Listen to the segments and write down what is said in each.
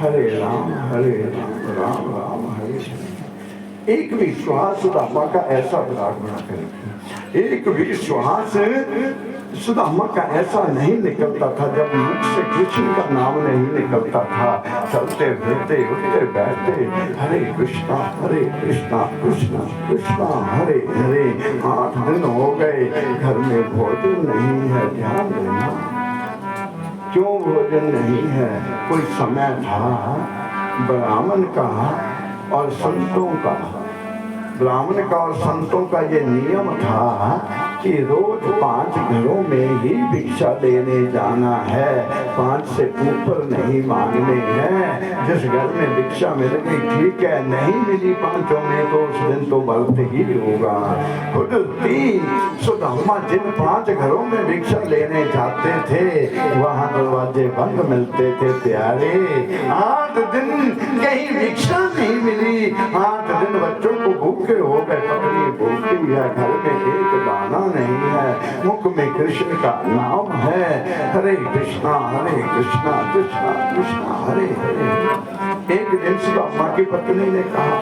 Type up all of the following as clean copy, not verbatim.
हरे राम राम राम हरे हरे। एक भी श्वास सुदामा का ऐसा विराग बना करेगी, एक भी श्वास सुदामा का ऐसा नहीं निकलता था जब मुख से कृष्ण का नाम नहीं निकलता था। चलते फिरते उठते बैठते हरे कृष्णा कृष्णा कृष्णा हरे हरे। 8 दिन हो गए, घर में भोजन नहीं है, ध्यान देना। क्यों भोजन नहीं है? कोई समय था ब्राह्मण का और संतों का, ब्राह्मण का और संतों का ये नियम था कि रोज 5 घरों में ही भिक्षा देने जाना है, 5 से ऊपर नहीं मांगने हैं। जिस घर में भिक्षा मिल गई ठीक है, नहीं मिली 5 में तो उस दिन तो व्रत ही होगा। खुद 3 सुदामा जिन 5 घरों में भिक्षा लेने जाते थे वहां दरवाजे बंद मिलते थे प्यारे। 8 दिन कहीं भिक्षा नहीं मिली, 8 दिन बच्चों को भूखे हो गए, पत्नी भूखी है, घर में एक दाना नहीं है, मुख में कृष्ण का नाम है, हरे कृष्णा कृष्णा कृष्णा हरे हरे। एक दिन सुदामा की पत्नी ने कहा,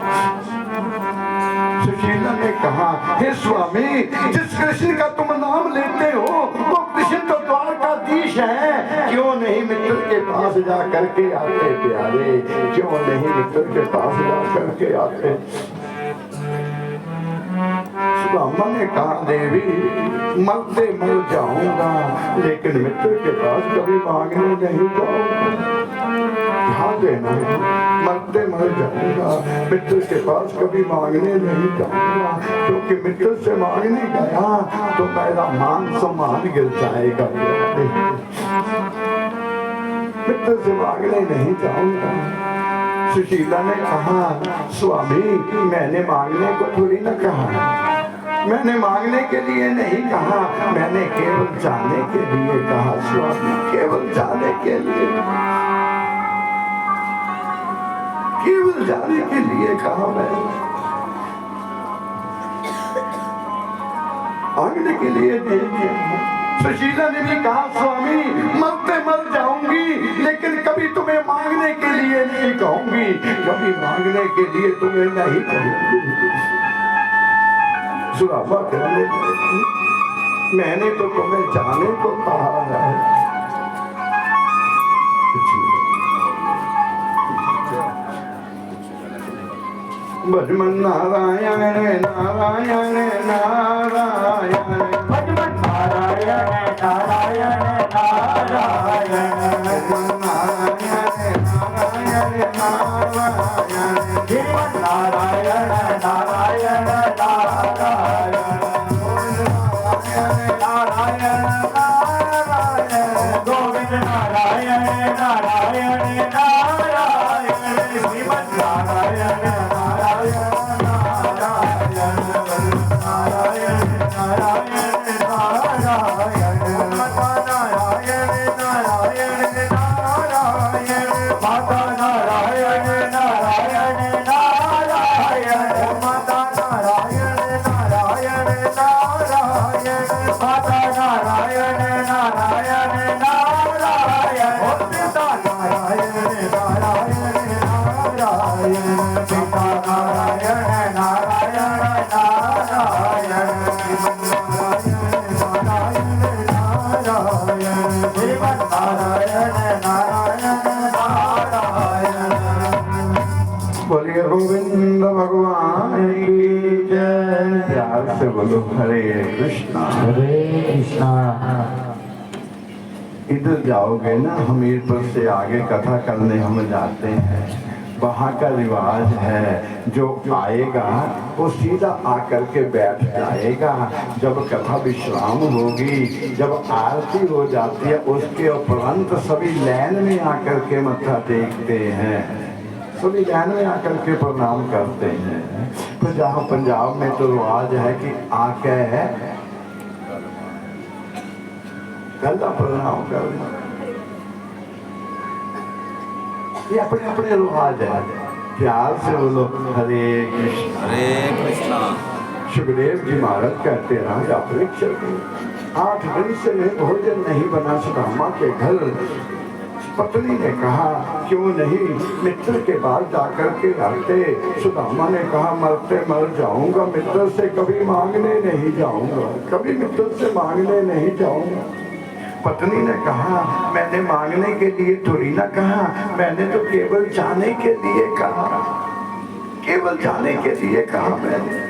सुशीला ने कहा, हे स्वामी, जिस कृष्ण का तुम नाम लेते हो वो कृष्ण तो द्वारकाधीश है, क्यों नहीं मित्र के पास जा करके आते प्यारे, क्यों नहीं मित्र के पास जा करके आते। सुदामा ने कहा, देवी मरते मर जाऊंगा लेकिन मित्र के पास कभी मांगने नहीं जाऊंगा। ध्यान देना, मरते मर जाऊंगा, मित्र के पास कभी मांगने नहीं जाऊंगा, क्योंकि मित्र से मांगने गया तो मेरा मान सम्मान गिर जाएगा। मित्र से मांगने नहीं जाऊंगा। सुशीला ने कहा, स्वामी मैंने मांगने को थोड़ी ना कहा, मैंने मांगने के लिए नहीं कहा, मैंने केवल जाने के लिए कहा स्वामी, केवल जाने के लिए, केवल जाने के लिए कहा मैंने, मांगने के लिए नहीं किया। सुशीला ने भी कहा, स्वामी मरते मर जाऊंगी लेकिन कभी तुम्हें मांगने के लिए नहीं कहूंगी, कभी मांगने के लिए तुम्हें नहीं कहूंगी। सुदामा कहने लगे, मैंने तो तुम्हें जाने को कहा है। भजमन नारायण नारायण नारायण, भजमन नारायण नारायण नारायण, भजमन नारायण नारायण नारायण, भजमन नारायण नारायण नारायण, नारायण नारायण, गोविंद नारायण नारायण नारायण, श्रीमन नारायण नारायण नारायण, नारायण नारायण नारायण, माता नारायण नारायण नारायण, माता नारायण नारायण नारायण, माता नारायण नारायण नारायण, माता नारायण नारायण नारायण, पिता नारायण नारायण नारायण, पिता नारायण नारायण नारायण, श्रीमन नारायण नारायण नारायण। बोलिए गोविंद भगवान की जय। प्यार से बोलो हरे कृष्णा इधर जाओगे ना, हमीरपुर से आगे कथा करने हम जाते हैं, वहाँ का रिवाज है जो आएगा वो सीधा आकर के बैठ जाएगा। जब कथा विश्राम होगी, जब आरती हो जाती है उसके उपरांत सभी लाइन में आकर के मत्था टेकते हैं, सभी लाइन में आकर के प्रणाम करते हैं। तो जहाँ पंजाब में तो रिवाज है कि आके गला प्रणाम करना, ये अपने अपने रिवाज है। प्यार से बोलो हरे कृष्णा। सुखदेव जी महाराज कहते हैं, राजा परीक्षित 8 दिन से भोजन नहीं बना सुदामा के घर, पत्नी ने कहा क्यों नहीं मित्र के पास जाकर के आते। सुदामा ने कहा मरते मर जाऊंगा, मित्र से कभी मांगने नहीं जाऊंगा, कभी मित्र से मांगने नहीं जाऊंगा। पत्नी ने कहा मैंने मांगने के लिए थोड़ी ना कहा, मैंने तो केवल जाने के लिए कहा, केवल जाने के लिए कहा मैंने।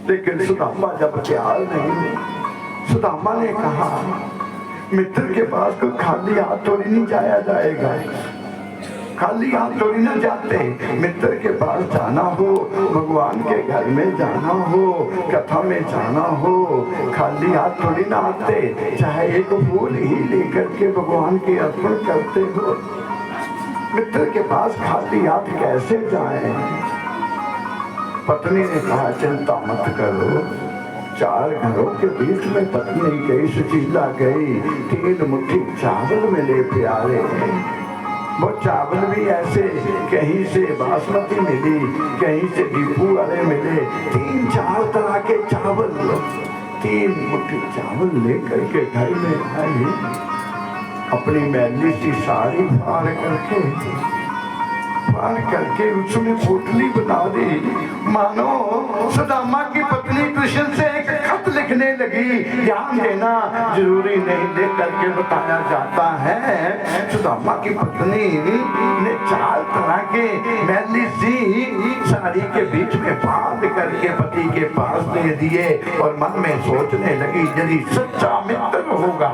लेकिन सुदामा जब तैयार नहीं, सुदामा ने कहा मित्र के पास कोई खाली हाथ थोड़ी नहीं जाया जाएगा, खाली हाथ थोड़ी ना जाते। मित्र के पास जाना हो, भगवान के घर में जाना हो, कथा में जाना हो, खाली हाथ थोड़ी ना आते। चाहे एक फूल ही लेकर के भगवान के अर्पण करते हो, मित्र के पास खाली हाथ कैसे जाएं? पत्नी ने कहा चिंता मत करो। 4 घरों के बीच में पत्नी गई, सुशीला गई, 3 मुट्ठी चावल मिले प्यारे। वो चावल भी ऐसे कहीं से बासमती मिली, कहीं से डिपू वाले मिले, 3-4 तरह के चावल, 3 मुट्ठी चावल लेकर के घर में आई। अपनी मैली सी साड़ी फाड़ करके उसमें पोटली बना दी। मानो सुदामा की पत्नी कृष्ण से एक खत लिखने लगी। ध्यान देना, जरूरी नहीं लिख करके बताया जाता है। सुदामा की पत्नी ने 4 तरह के मैली सी साड़ी के बीच में बांध करके पति के पास दे दिए और मन में सोचने लगी यदि सच्चा मित्र होगा,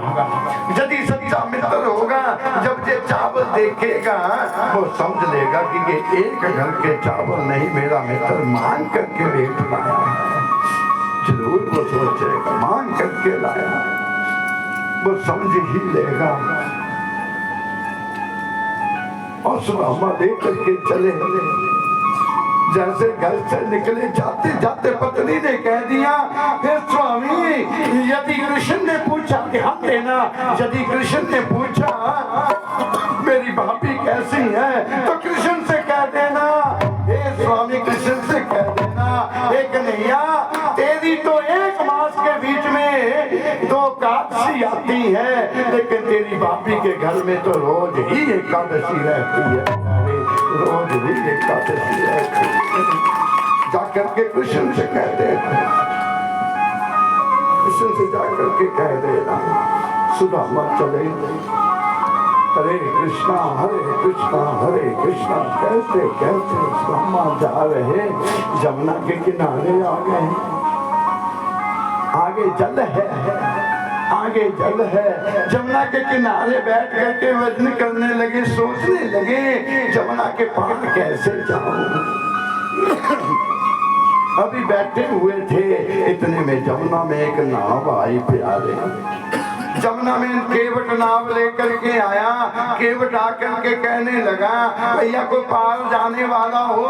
यदि सच्चा मित्र होगा, जब ये चावल देखेगा वो समझ लेगा कि ये एक घर के चावल नहीं, मेरा मित्र मांग करके लेट लाया है। जरूर वो सोचेगा मांग करके लाया, वो समझ ही लेगा। और सुदामा देख करके चले, जैसे घर से निकले जाते जाते पत्नी ने कह दिया हे स्वामी, यदि कृष्ण ने पूछा, ध्यान देना, यदि कृष्ण ने पूछा मेरी भाभी कैसी है तो कृष्ण से कह देना, हे स्वामी कृष्ण से कह देना, हे कन्हैया तेरी तो 1 मास के बीच में 2 एकादशी आती है, लेकिन तेरी भाभी के घर में तो रोज ही एकादशी रहती है, रोज ही एकादशी रहती है। जाकर के कृष्ण से कह देना, कृष्ण से जाकर के कह देना। सुदामा चले, हरे कृष्णा हरे कृष्णा कैसे कैसे सुदामा जा रहे, जमुना के किनारे आ गए। आगे जल है, आगे जल है। जमुना के किनारे बैठ करके वजन करने लगे, सोचने लगे जमुना के पार कैसे जाऊं। अभी बैठे हुए थे, इतने में जमुना में एक नाव आई प्यारे। जमुना में केवट नाव लेकर के आया। केवट आकर के कहने लगा भैया कोई पार जाने वाला हो,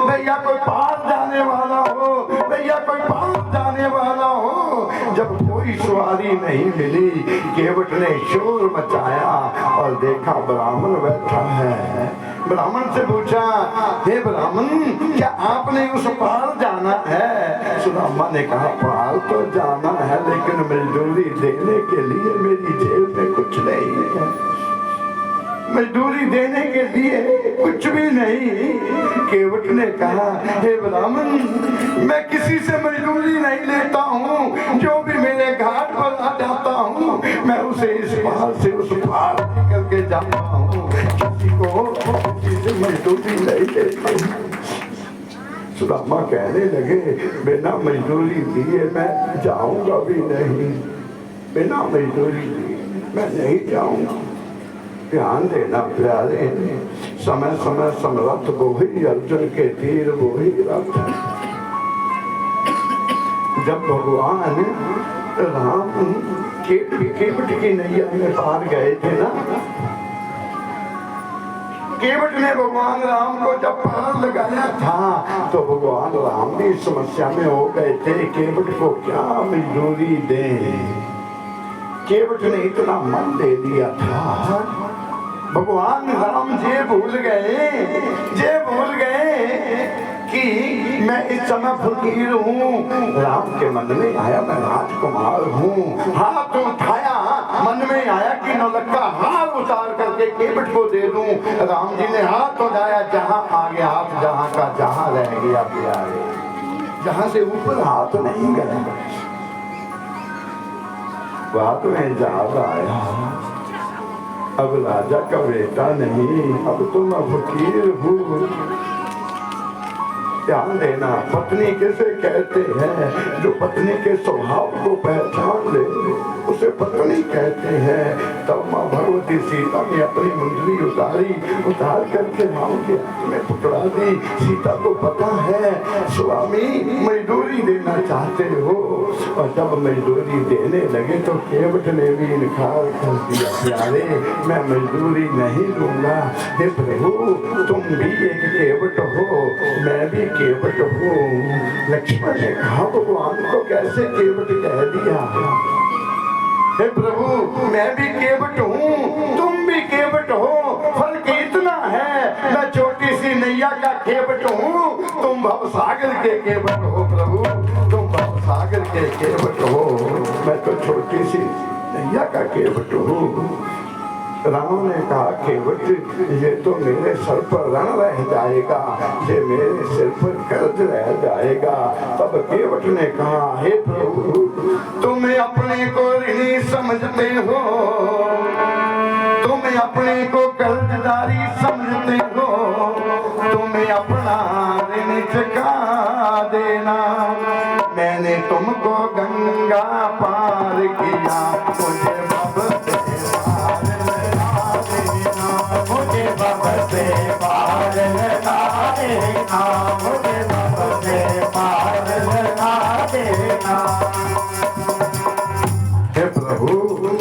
भैया कोई पार जाने वाला हो, भैया कोई पार जाने वाला हो। जब कोई सवारी नहीं मिली, केवट ने शोर मचाया और देखा ब्राह्मण बैठा है। ब्राह्मण से पूछा हे ब्राह्मण, क्या आपने उस पार जाना है? सुदामा ने कहा पार तो जाना है, लेकिन मजदूरी देने के लिए मेरी जेब में कुछ नहीं है, मजदूरी देने के लिए कुछ भी नहीं। केवट ने कहा हे ब्राह्मण, मैं किसी से मजदूरी नहीं लेता हूँ, जो भी मेरे घाट पर आ जाता हूँ मैं उसे इस पार से उस पार करके जाता हूँ, किसी को किसी से मजदूरी नहीं लेता हूँ। सुदामा कहने लगे बिना मजदूरी दिए मैं जाऊंगा भी नहीं, बिना मजदूरी दिए मैं नहीं जाऊंगा। ध्यान देना प्यारे, समय समय समरथ वो ही अर्जुन के तीर वो ही रथ। जब भगवान राम केवट की नैया में पार गए थे ना, केवट ने भगवान राम को जब पार लगाया था तो भगवान राम भी समस्या में हो गए थे, केवट को क्या मजदूरी दें। केवट ने इतना मन दे दिया था, भगवान राम जे भूल गए कि मैं इस समय फकीर हूँ। राम के मन में आया मैं राजकुमार हूँ। हाथ उठाया, मन में आया कि नौलखा हाथ उतार करके केवट को दे दूं। राम जी ने हाथ उठाया, जहां आगे हाथ जहां का जहां रह गया प्यारे, जहां से ऊपर हाथ नहीं गया। बात में याद आया, अब राजा का बेटा नहीं, अब तो मैं फकीर हूँ। ध्यान देना, पत्नी किसे कहते हैं? जो पत्नी के स्वभाव को पहचान ले उसे पत्नी कहते हैं। तब माँ भगवती सीता ने अपनी मुंदरी उतार करके राम के हाथ में पकड़ा दी। सीता को पता है स्वामी मजदूरी देना चाहते हो, और जब मजदूरी देने लगे तो केवट ने भी इनकार कर दिया। प्यारे, मैं मजदूरी नहीं दूंगा। हे प्रभु, तुम भी एक केवट हो, मैं भी केवट हूँ। लक्ष्मण ने कहा भगवान को कैसे केवट कह दिया? हे प्रभु, मैं भी केवट हूँ, तुम भी केवट हो, फर्क इतना है मैं छोटी सी नैया का केवट हूँ, तुम भवसागर के केवट हो। प्रभु, तुम भवसागर के केवट हो, मैं तो छोटी सी नैया का केवट हूँ। राम ने कहा केवट, ये तो मेरे सर पर रण रह जाएगा, ये मेरे सिर पर कर्ज रह जाएगा। तब केवट ने कहा हे प्रभु, तुम अपने को ऋणी समझते हो, तुम अपने को कर्जदारी समझते हो, तुम्हें अपना ऋण चुका देना। मैंने तुमको गंगा पार किया, मुझे से पार लगा देना, मुझे बाबा से पार लगा देना। हे प्रभु,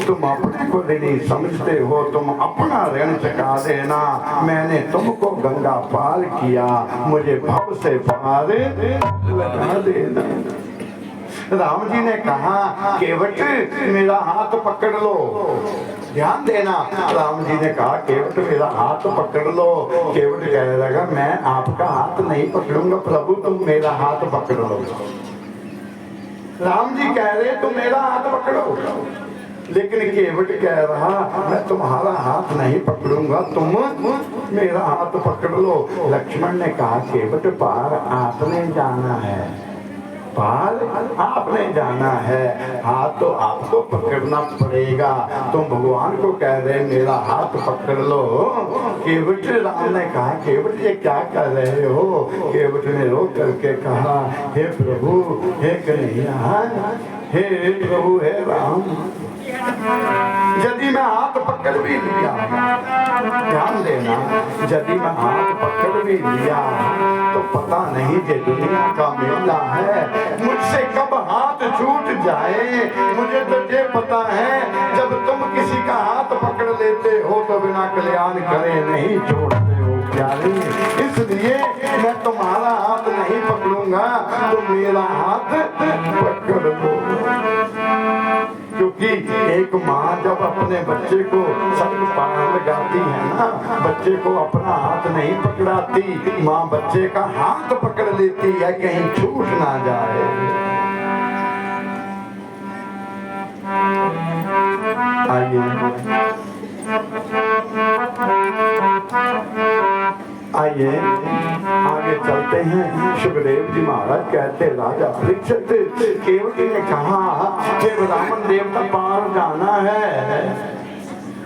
तुम अपने को ऋणी समझते हो, तुम अपना ऋण चुका देना। मैंने तुमको गंगा पार किया, मुझे भव से पार लगा देना। राम जी ने कहा केवट मेरा हाथ पकड़ लो। ध्यान देना, राम जी ने कहा केवट मेरा हाथ पकड़ लो। केवट कह लगा मैं आपका हाथ नहीं पकड़ूंगा प्रभु, तुम मेरा हाथ पकड़ लो। राम जी कह रहे तुम मेरा हाथ पकड़ो, लेकिन केवट कह रहा मैं तुम्हारा हाथ नहीं पकड़ूंगा, तुम मेरा हाथ पकड़ लो। लक्ष्मण ने कहा केवट पार आपने जाना है, पार आपने जाना है, हाथ तो आपको पकड़ना पड़ेगा। तुम भगवान को कह रहे मेरा हाथ पकड़ लो। केवट, राम ने कहा केवट ये क्या कर रहे हो? केवट ने रो करके कहा हे प्रभु, हे कन्हैया, हे प्रभु, हे राम, यदि मैं हाथ पकड़ भी लिया, ध्यान देना, यदि मैं हाथ पकड़ भी लिया तो पता नहीं ये दुनिया का मेला है, मुझसे कब हाथ छूट जाए। मुझे तो ये पता है जब तुम किसी का हाथ पकड़ लेते हो तो बिना कल्याण करे नहीं छोड़ते हो प्यारे। इसलिए मैं तुम्हारा हाथ नहीं पकड़ूंगा, तुम मेरा हाथ पकड़ लो। क्योंकि एक माँ जब अपने बच्चे को सख्त पार लगाती है ना, बच्चे को अपना हाथ नहीं पकड़ाती, माँ बच्चे का हाथ पकड़ लेती है कहीं छूट ना जाए। आइए आगे चलते हैं। सुखदेव जी महाराज कहते राजा परीक्षित, केवट ने कहा कि ब्राह्मण देवता पार जाना है।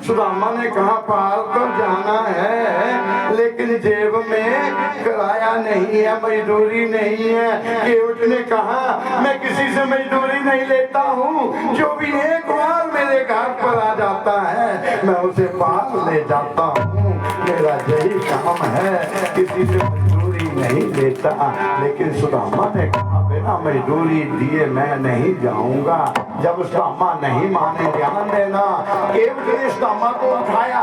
सुदामा ने कहा पार तो जाना है, लेकिन जेब में किराया नहीं है, मजदूरी नहीं है। केवट ने कहा मैं किसी से मजदूरी नहीं लेता हूँ, जो भी एक बार मेरे घर पर आ जाता है मैं उसे पार ले जाता हूँ, मेरा यही काम है, किसी से मजदूरी नहीं लेता। लेकिन सुदामा ने कहा बिना मजदूरी दिए मैं नहीं जाऊंगा। जब सुदामा नहीं माने, ध्यान देना, केवट ने सुदामा को उठाया,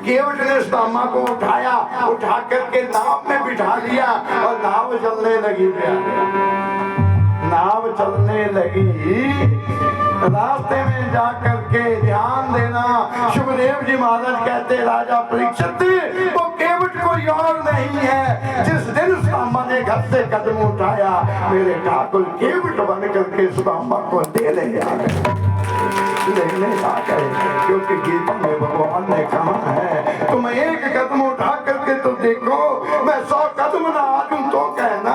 केवट ने सुदामा को उठाया, उठा करके नाव में बिठा लिया और नाव चलने लगी। नाव चलने लगी, रास्ते में जा करके ध्यान देना, सुखदेव जी महाराज कहते राजा परीक्षित, वो केवट केवट कोई और नहीं है। जिस दिन सुदामा ने घर से कदम उठाया, मेरे ठाकुर केवट बन करके सुदामा को लेने आ गए, क्योंकि गीता में भगवान ने कहा है तुम एक कदम उठा करके तो देखो, मैं 100 कदम ना आ दूं तो कहना,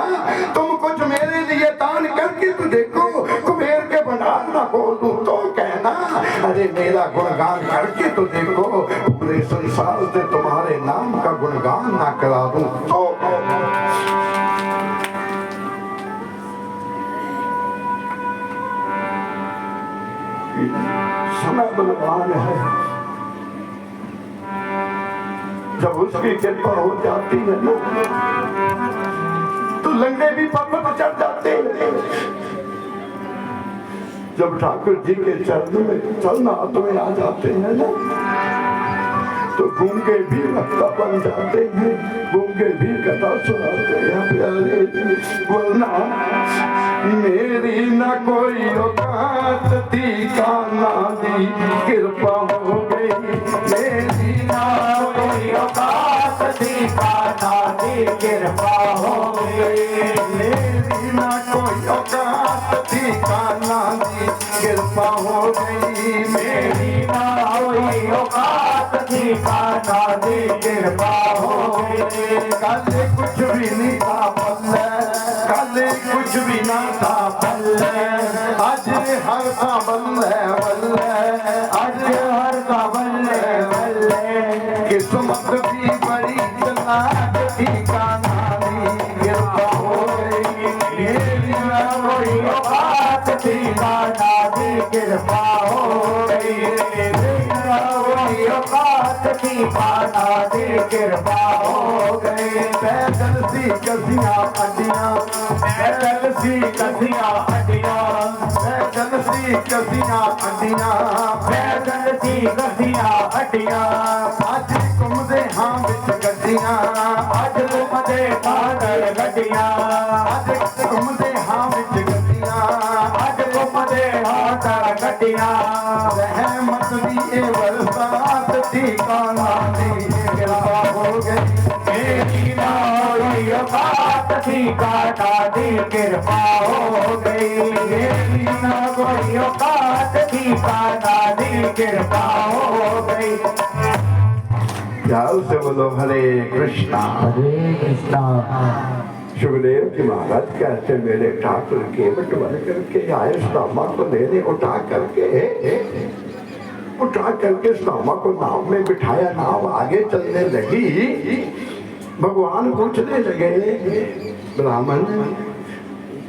तुम कुछ मेरे लिए दान करके तो देखो, कुबेर के भंडार ना खोल दूं तो कहना, अरे मेरा गुणगान करके तो देखो, पूरे संसार से तुम्हारे नाम का गुणगान ना करा दूं तो। समय बलवान है, जब उसकी कृपा हो जाती है ना तो लंगड़े भी पर्वत चढ़ जाते हैं। जब ठाकुर जी के चरणों में चलना तुम्हें आ जाते हैं ना तो गूंगे भी वक्ता बन जाते हैं, गूंगे भी कथा सुनाते हैं प्यारे। बोलना मेरी न कोई औकात थी, कान्हा दी कृपा हो गई, मेरी न कोई औकात थी, कान्हा दी कृपा हो गई, मेरी न कोई औकात थी, कान्हा दी कृपा हो गई, मेरी न कोई औकात थी, कान्हा दी कृपा हो गई। कल कुछ भी नहीं था पल्ले, कल कुछ भी ना था पल्ले, आज हर का बल्ले बल्ले, आज हर का बल्ले बल्ले, किस्मत भी बड़ी चालाक थी, कान्हा दी कृपा हो गई, मेरी न कोई औकात थी, कान्हा दी कृपा हो गई, मेरी न कोई औकात थी, कान्हा दी कृपा हो गई। पैदल सी कसियां अड्डियां, पैदल सी कसियां अड्डियां, पैदल सी कसियां अड्डियां, पैदल सी कसियां अड्डियां, अज घुमदे हां विच गड्डियां, अज घुमदे पागल गड्डियां, अज घुमदे हां विच गड्डियां, अज घुमदे हां गड्डियां, रहमत दी ए बरसात थी, कान्हा दी कृपा हो गई, मेरी ना कोई औकात थी, कान्हा दी कृपा हो गई, मेरी ना कोई औकात थी, कान्हा दी कृपा हो गई। से बोलो हरे कृष्णा हरे कृष्णा। सुखदेव जी महाराज कहते मेरे ठाकुर केवट बन करके आए, सुदामा को लेने उठा करके सुदामा को नाव में बिठाया, नाव आगे चलने लगी। भगवान पूछने लगे ब्राह्मण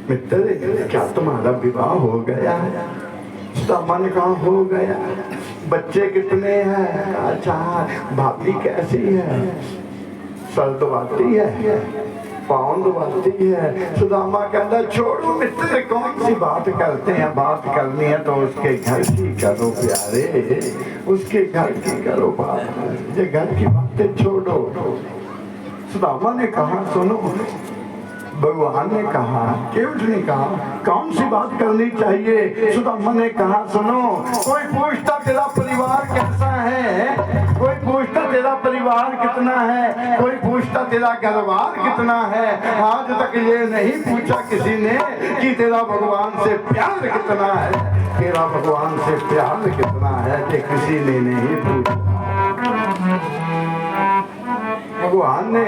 मित्र क्या तुम्हारा विवाह हो गया? सुदामा ने कहा हो गया। बच्चे कितने हैं? अच्छा। भाभी कैसी है? सर दबाती है, पाँव दबाती है। सुदामा कहता छोड़ो मित्र, कौन सी बात करते हैं, बात करनी है तो उसके घर की करो प्यारे, उसके घर की करो बात, ये घर की बातें छोड़ो। सुदामा ने कहा सुनो, भगवान ने कहा, केवट ने कहा कौन सी बात करनी चाहिए? सुदामा ने कहा सुनो, कोई पूछता तेरा परिवार कैसा है, कोई पूछता तेरा परिवार कितना है, कोई पूछता तेरा घरबार कितना है, आज तक ये नहीं पूछा किसी ने कि तेरा भगवान से प्यार कितना है, तेरा भगवान से प्यार कितना है, कि किसी ने नहीं पूछा। भगवान ने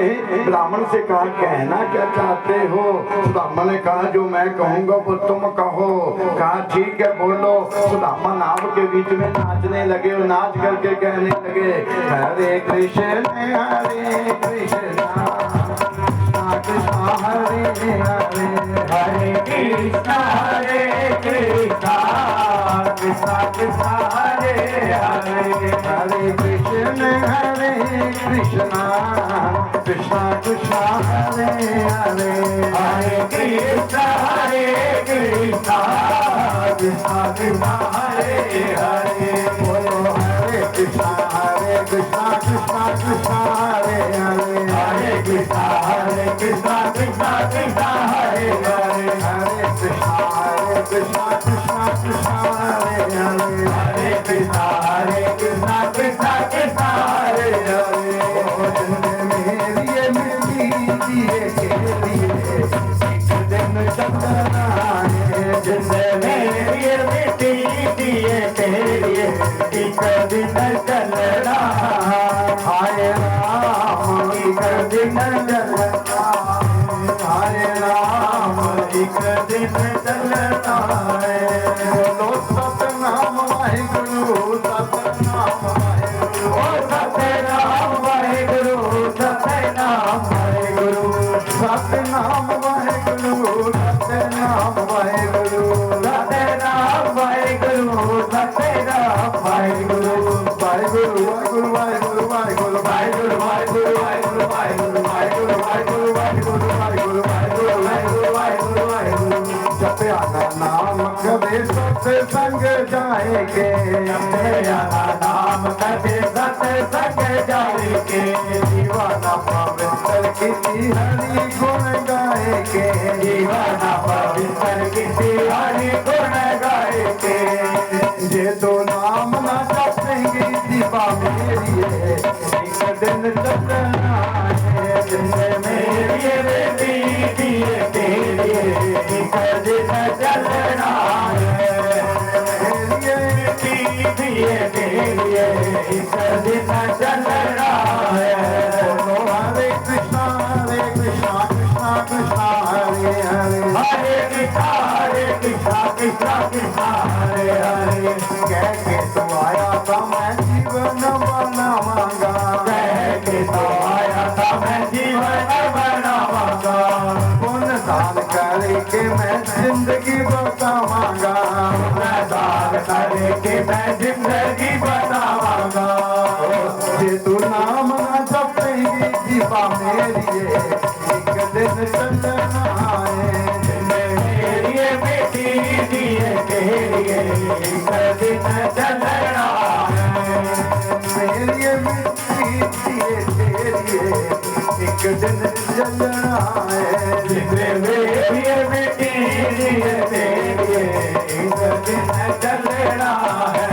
ब्राह्मण से कहा कहना क्या चाहते हो? सुदामा ने कहा जो मैं कहूँगा वो तुम कहो। कहा ठीक है बोलो। सुदामा नाव के बीच में नाचने लगे और नाच करके कहने लगे हरे कृष्ण हरे कृष्ण कृष्ण हरे हरे, हरे कृष्ण कृष्ण कृष्ण हरे हरे, हरे कृष्ण कृष्ण कृष्ण हरे हरे, हरे कृष्ण कृष्ण कृष्ण हरे हरे। बोलो हरे कृष्ण कृष्ण कृष्ण हरे हरे, हरे कृष्ण कृष्ण कृष्ण हरे हरे, हरे कृष्ण कृष्ण कृष्ण हरे हरे, हरे कृष्ण कृष्ण कृष्ण हरे हरे। दिन चलना हरे राम एक दिन चलना है बोलो सतनाम वाहिगुरु सतनाम वाहिगुरु ओ सतनाम वाहिगुरु सतनाम वाहिगुरु सतनाम वाहिगुरु सतनाम वाहिगुरु सतनाम वाहिगुरु सतनाम वाहिगुरु वाहिगुरु वाहिगुरु वाहिगुरु वाहिगुरु वाहिगुरु वाहिगुरु वाहिगुरु वाहिगुरु वाहिगुरु वाहिगुरु वाहिगुरु वाहिगुरु वाहिगुरु वाहिगुरु वाहिगुरु जपया नाम कभी सत्संग जाएंगे जपया नाम कभी सत्संग जाएंगे दीवाना पवित्र की हरि गुण गाएंगे दीवाना पवित्र की हरि गुण गाएंगे जे तो नाम न जपेंगे दीपा मेरी एक दिन चलना है मेरी बेटी दिए तेरे एक दिन चलना है बेटी दिए तेरे एक दिन चलना है बोलो हरे कृष्णा कृष्णा कृष्णा हरे हरे हरे कृष्णा कृष्णा कृष्णा हरे हरे कह के तो आया था मैं जीवन बनावांगा कह के तो आया था मैं जीवन बनावांगा पुण्य दान करके मैं जिंदगी बतावांगा दान करके मैं जिंदगी बतावांगा जे तू नाम न जपेंगी दीपा मेरी एक दिन चलना है मेरी बेटी दिए तेरे एक दिन चलना है मेरी मिट्टी दिए तेरी एक दिन चलना है मेरी बेटी दिए तेरे एक दिन चलना है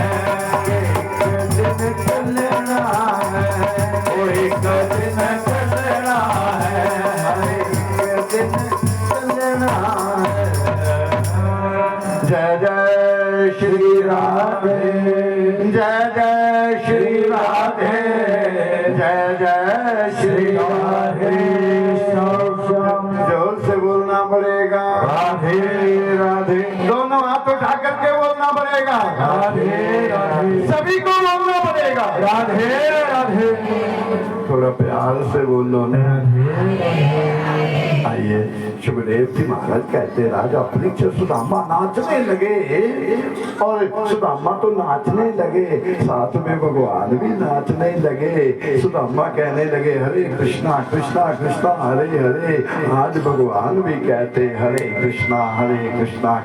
एक दिन चलना है वो एक दिन चलना है एक दिन चलना है जय जय श्री राधे जय जय श्री राधे जय जय श्री राधे जोर से बोलना पड़ेगा राधे राधे दोनों हाथ उठा करके बोलना पड़ेगा राधे राधे सभी को बोलना पड़ेगा राधे राधे थोड़ा प्यार से बोलो ना आइए सुखदेव जी महाराज कहते राजा परीक्षित सुदामा नाचने लगे और सुदामा तो नाचने लगे साथ में भगवान भी नाचने लगे सुदामा कहने लगे हरे कृष्णा कृष्णा कृष्णा हरे हरे आज भगवान भी कहते हरे कृष्णा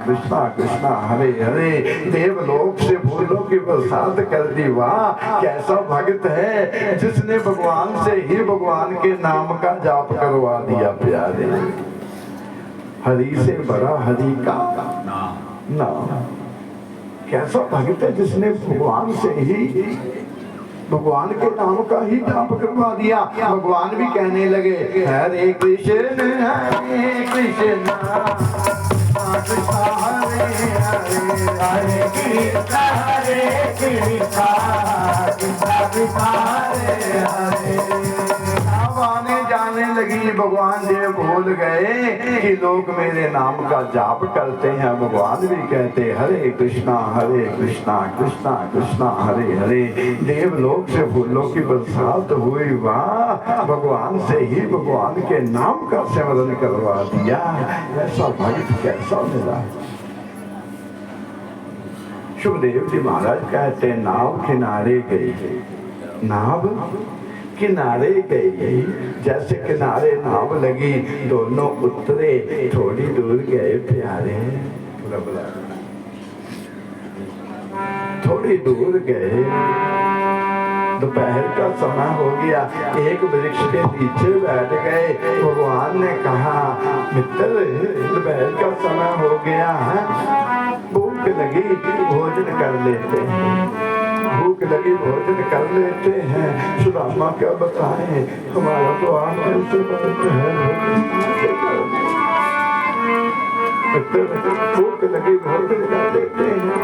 कृष्णा कृष्णा हरे हरे देवलोक से फूलों की बरसात कर दी वाह कैसा भक्त है जिसने भगवान से ही भगवान के नाम का जाप करवा दिया प्यारे हरि से बड़ा हरि का नाम कैसा भक्त है जिसने भगवान से ही भगवान के नाम का ही जाप करवा दिया भगवान भी कहने लगे हरे कृष्ण कृष्ण हरे हरे हरे कृष्णा कृष्णा कृष्णा हरे हरे आने जाने लगी भगवान जी भूल गए कि लोग मेरे नाम का जाप करते हैं भगवान भी कहते हरे कृष्णा कृष्णा कृष्णा हरे हरे देवलोक से फूलों की बरसात हुई वाह भगवान से ही भगवान के नाम का सिमरन करवा दिया ऐसा भक्त कैसा मिला सुखदेव जी महाराज कहते नाव किनारे गई नाव किनारे गई जैसे किनारे नाव लगी दोनों उतरे थोड़ी दूर गए प्यारे थोड़ी दूर गए दोपहर का समय हो गया एक वृक्ष के नीचे बैठ गए भगवान ने कहा मित्र दोपहर का समय हो गया है भूख लगी भोजन कर लेते हैं भूख लगी भोजन कर लेते हैं सुदामा क्या बताएं हमारा तो आंखों से बहुत है भूख लगी भोजन कर लेते हैं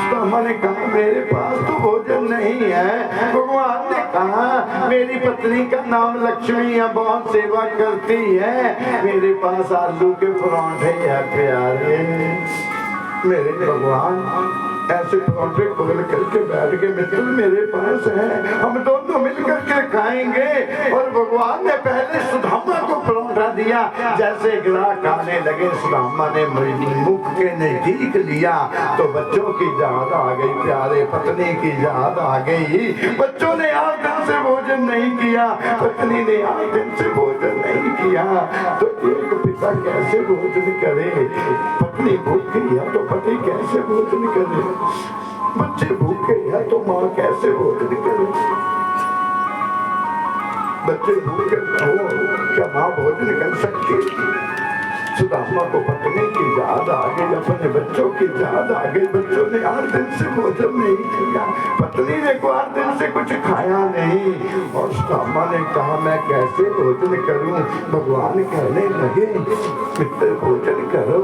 सुदामा ने कहा मेरे पास तो भोजन नहीं है भगवान ने कहा मेरी पत्नी का नाम लक्ष्मी है, बहुत सेवा करती है, मेरे पास आलू के परांठे है प्यारे। मेरे भगवान ऐसे परांठे खोल करके बैठ के मित्र मेरे पास है, हम दोनों मिलकर के खाएंगे। और भगवान ने पहले सुदामा को परांठा दिया। जैसे ग्राहक खाने लगे, सुदामा ने मुख के नजदीक लिया तो बच्चों की याद आ गई प्यारे, पत्नी की याद आ गई। बच्चों ने 8 दिन से भोजन नहीं किया, पत्नी ने 8 दिन से भोजन नहीं किया, तो एक पिता कैसे भोजन करे? पत्नी भूखी है तो पति कैसे भोजन करे? बच्चे भूखे हैं तो माँ कैसे भोजन करे? बच्चे भूखे हो क्या माँ भोजन कर सकती? सुदामा को पत्नी की याद आ गई, अपने बच्चों की याद आ गई। बच्चों ने 8 दिन से भोजन नहीं किया, पत्नी ने 8 दिन से कुछ खाया नहीं। और सुदामा ने कहा मैं कैसे भोजन करूं? भगवान कहने लगे मित्र भोजन करो।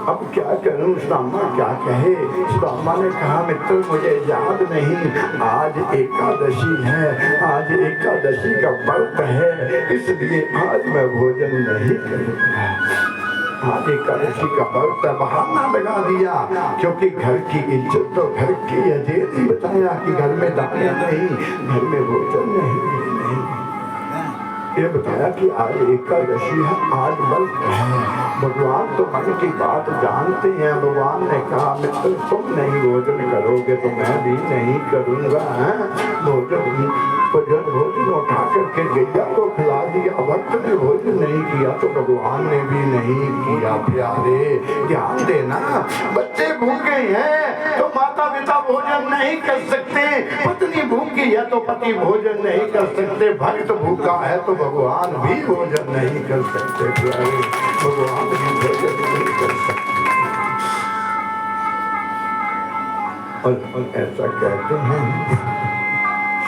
अब क्या करूं? सुदामा क्या कहे? सुदामा ने कहा मित्र मुझे याद नहीं, आज एकादशी है, आज एकादशी का व्रत है, इसलिए आज मैं भोजन नहीं करूंगा। आज एकादशी का व्रत बहाना लगा दिया, क्योंकि घर की इज्जत तो घर की है। नहीं बताया कि घर में दाना नहीं, घर में भोजन नहीं। ये बताया कि आज एकादशी है, आज व्रत है। भगवान तो मन की बात जानते हैं। भगवान ने कहा मित्र तुम नहीं भोजन करोगे तो मैं भी नहीं करूंगा। भोजन उठा करके गैया को खिला दिया, भक्त ने भोजन नहीं किया तो भगवान ने भी नहीं किया। प्यारे ध्यान देना, बच्चे भूखे हैं तो माता पिता भोजन नहीं कर सकते, पत्नी भूखी है तो पति भोजन नहीं कर सकते, भक्त भूखा है तो भगवान भी भोजन नहीं कर सकते। प्यारे भगवान भी भोजन नहीं कर सकते। और ऐसा कहते हैं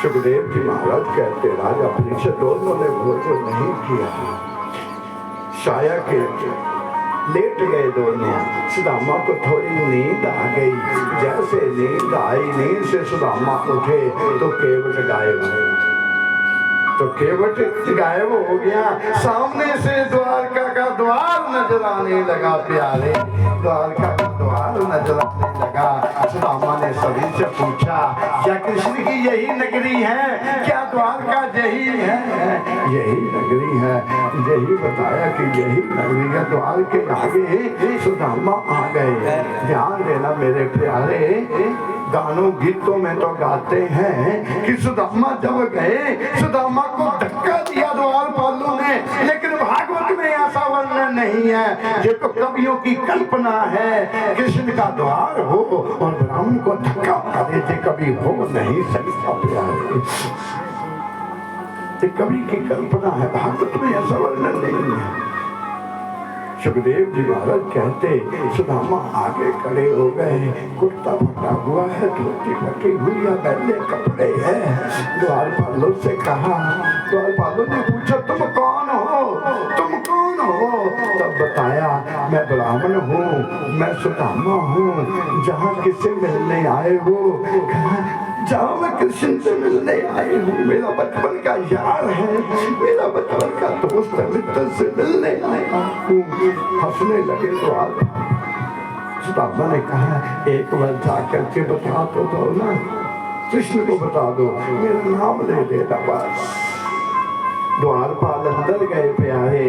सुखदेव जी महाराज कहते राजा परीक्षित दोनों ने भोजन नहीं किया, साया के लेट गए दोनों। सुदामा को थोड़ी नींद आ गई, जैसे नींद आई, नींद से सुदामा उठे तो केवट गायब है। तो केवट गायब हो गया, सामने से द्वारका का द्वार नजर आने लगा। प्यारे द्वारका का द्वार नजर आने लगा। सुदामा ने सभी से पूछा क्या कृष्ण की यही नगरी है? क्या द्वारका यही है? यही नगरी है। यही बताया कि यही नगरी है। द्वार के आगे सुदामा आ गए। ध्यान देना मेरे प्यारे, गानों गीतों में तो गाते हैं कि सुदामा जब गए, सुदामा को धक्का दिया द्वारपालों ने, लेकिन भागवत में ऐसा वर्णन नहीं है। ये तो कवियों की कल्पना है। कृष्ण का द्वार हो और ब्राह्मण को धक्का मारे, ये कभी हो नहीं सकता। प्यारे ये कवि की कल्पना है, भागवत में ऐसा वर्णन नहीं है। सुखदेव जी महाराज कहते सुदामा आगे खड़े हो गए, कुर्ता फटा हुआ है, धोती फटी हुई है, मैले कपड़े हैं। द्वारपालों से कहा, द्वारपालों ने पूछा तुम कौन हो? तुम कौन हो? तब बताया मैं ब्राह्मण हूँ, मैं सुदामा हूँ। जहाँ किसे मिलने आए हो? जहाँ मैं कृष्ण से मिलने आई हूँ, मेरा बचपन का यार है, मेरा बचपन का दोस्त मित्र से मिलने आया हूँ। हंसने लगे तो आप सुदामा ने कहा एक बार जाकर के बता तो दो ना, कृष्ण को बता दो, मेरा नाम ले देना बस। द्वारपाल अंदर गए प्यारे,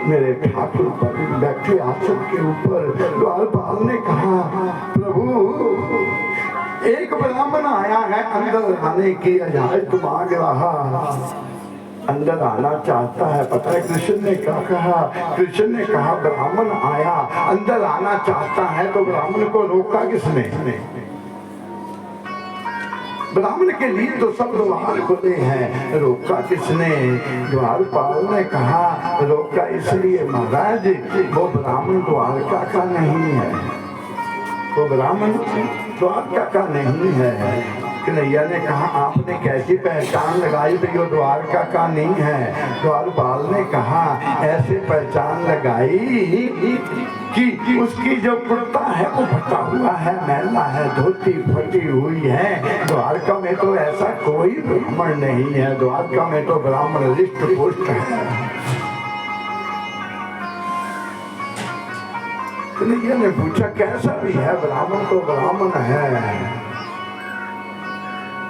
मेरे ठाकुर पर बैठे आसन के ऊपर। द्वारपाल ने कहा प्रभु एक ब्राह्मण आया है अंदर आने की इजाजत मांग रहा, अंदर आना चाहता है। पता है कृष्ण ने क्या कहा? कृष्ण ने कहा ब्राह्मण आया अंदर आना चाहता है, तो ब्राह्मण को रोका किसने? ब्राह्मण के लिए तो सब द्वार खुले हैं, रोका किसने? द्वारपाल ने कहा रोका इसलिए महाराज वो ब्राह्मण द्वारका का नहीं है, वो ब्राह्मण द्वारका का नहीं है। कन्हैया ने कहा आपने कैसी पहचान लगाई? तो ये द्वारका का नहीं है। द्वारपाल ने कहा ऐसे पहचान लगाई कि उसकी जो कुर्ता है वो फटा हुआ है, मैला है, धोती फटी हुई है। द्वारका में तो ऐसा कोई ब्राह्मण नहीं है, द्वारका में तो ब्राह्मण रिष्ट पुष्ट है। कन्हैया ने पूछा कैसा भी है, ब्राह्मण तो ब्राह्मण है।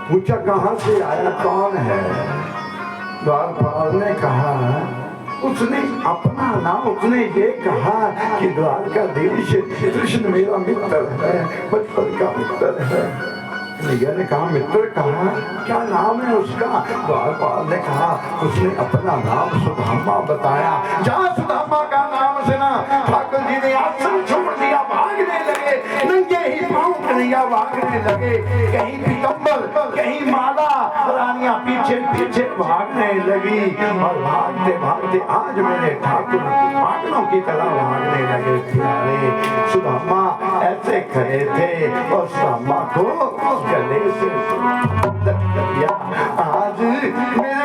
पूछा कहाँ से आया, कौन है? द्वारपाल ने कहा, उसने अपना नाम, उसने ये कहा कि द्वारकाधीश कृष्ण मेरा मित्र है, बचपन का मित्र है। कन्हैया ने कहा मित्र कहा, क्या नाम है उसका? द्वारपाल ने कहा उसने अपना नाम सुदामा बताया। जहाँ सुदामा का नाम सुना ठाकुर जी ने आसन छोड़ दिया, भागने लगे, नंगे ही पांव कन्हैया भागने लगे। कहीं पीतम्बर, कहीं माला, रानियां पीछे पीछे भागने लगी और भागते भागते आज मेरे ठाकुर पागलों की तरह भागने लगे। प्यारे सुदामा ऐसे खड़े थे और सुदामा को गले से दिया। आज मेरे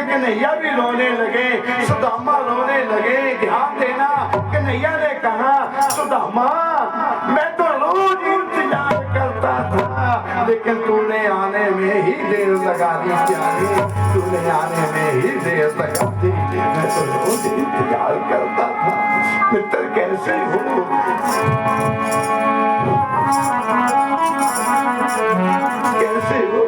कन्हैया भी रोने लगे, सुदामा रोने लगे। ध्यान देना, कन्हैया ने कहा सुदामा मैं तो रोज इंतजार करता था, लेकिन तूने आने में ही देर लगा दी। प्यारे तूने आने में ही देर लगा दी, मैं तो रोज इंतजार करता था। मित्र कैसे हो? कैसे हो?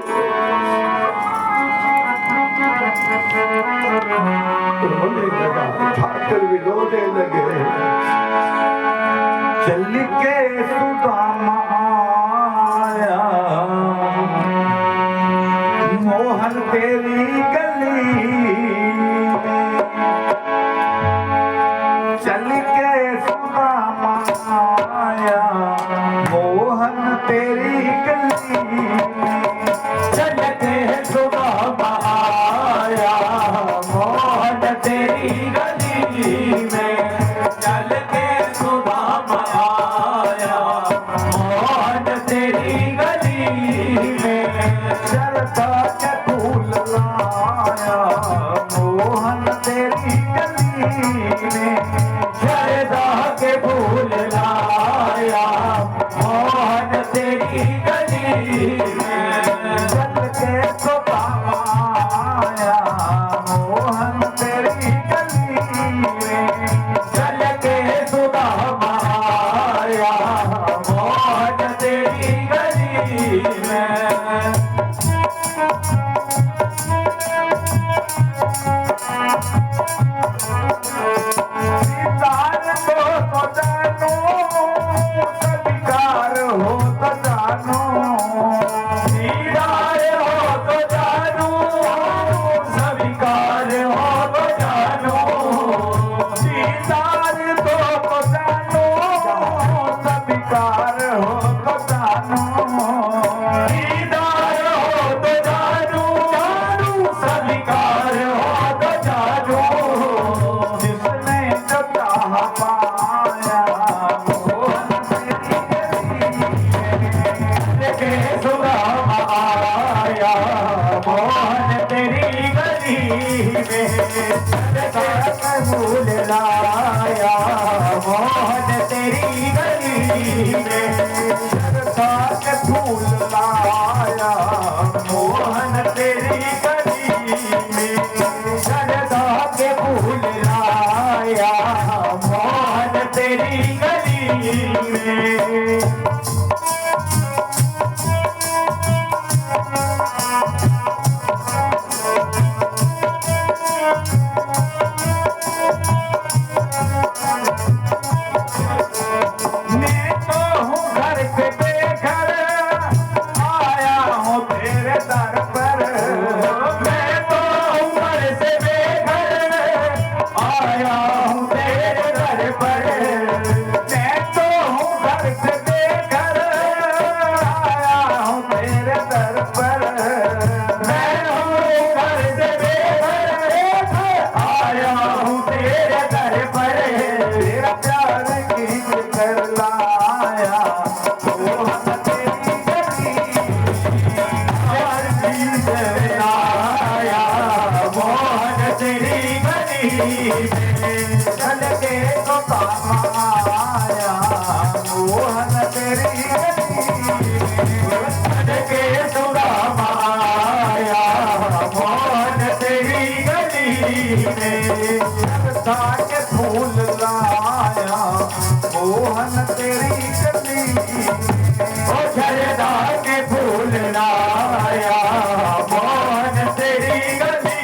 रोने लगा, ठाकुर भी रोने लगे। चल के सुदामा आया, मोहन तेरी गली, चल के सुदामा आया, मोहन तेरी गली, चल के सुदामा आया, मोहन तेरी गली में, चल के सुदामा आया, मोहन तेरी गली में, शरदा के फूल लाया, मोहन तेरी गली में, शरदा के फूल लाया, मोहन तेरी गली में, चल के सुदामा आया, मोहन तेरी गली में, चल के सुदामा आया, मोहन तेरी गली में। दीदार को तो जानो, सत्कार हो तो जानो, दीदार हो तो जानो, स्वीकार हो तो जानो, दीदार तो जानो, स्वीकार हो तो जानो, दीदार हो तो जानो, स्वीकार हो तो जानो, जिसने जो चाहा पाया, मोहन तेरी गली में, लेके सुदामा आया, मोहन तेरी गली में, लेके फूल लाया, मोहन तेरी गली में, शरदा के फूल लाया, मोहन तेरी गली में, शरदा के फूल लाया, मोहन तेरी गली में। मैं तो हूँ घर पे बेघर, आया हूँ तेरे दर पर, मैं तो हूँ घर से बेघर, आया हूँ तेरे दर पर, मैं तो हूँ घर से बेघर, आया हूँ तेरे दर पर, मैं हूँ घर से बेघर, आया हूँ तेरे दर पर, तेरा प्यार खींच कर लाया, मोहन तेरी गली, प्यार खींच लाया, मोहन तेरी गली में, चल के सुदामा आया, मोहन तेरी गली के सुदामा आया मोहन तेरी गली में शरदा के फूल लाया मोहन तेरी गली ओ शरदा के फूल लाया मोहन तेरी गली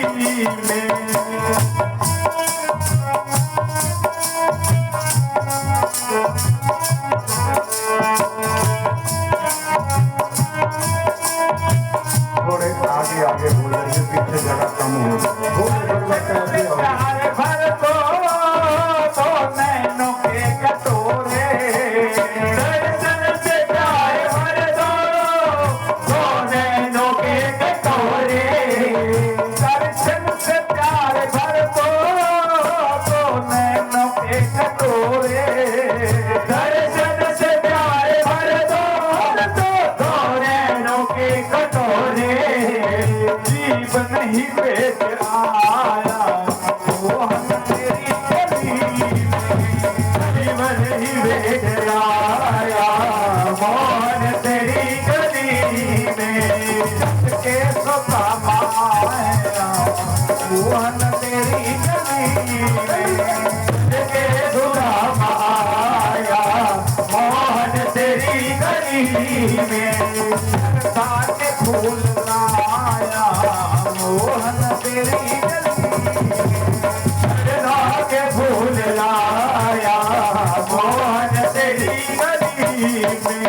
में थोड़े आगे आगे बोल रहे हैं, पीछे जगह कम हो प्यार भर दो तो नैनों के कटोरे दर्शन से प्यार भर दो तो नैनों के कटोरे दर्शन से प्यार भर दो तो नैनों के कटोरे दर्शन से प्यार भर दो तो नैनों के कटोरे जीव नहीं बेच आया मोहन तेरी गली जीव नहीं बेच आया मोहन तेरी गली में के सोता माया मोहन तेरी गली के सोता माया मोहन तेरी गली में के फूल लाया मोहन तेरी गली के फूल लाया मोहन तेरी गली में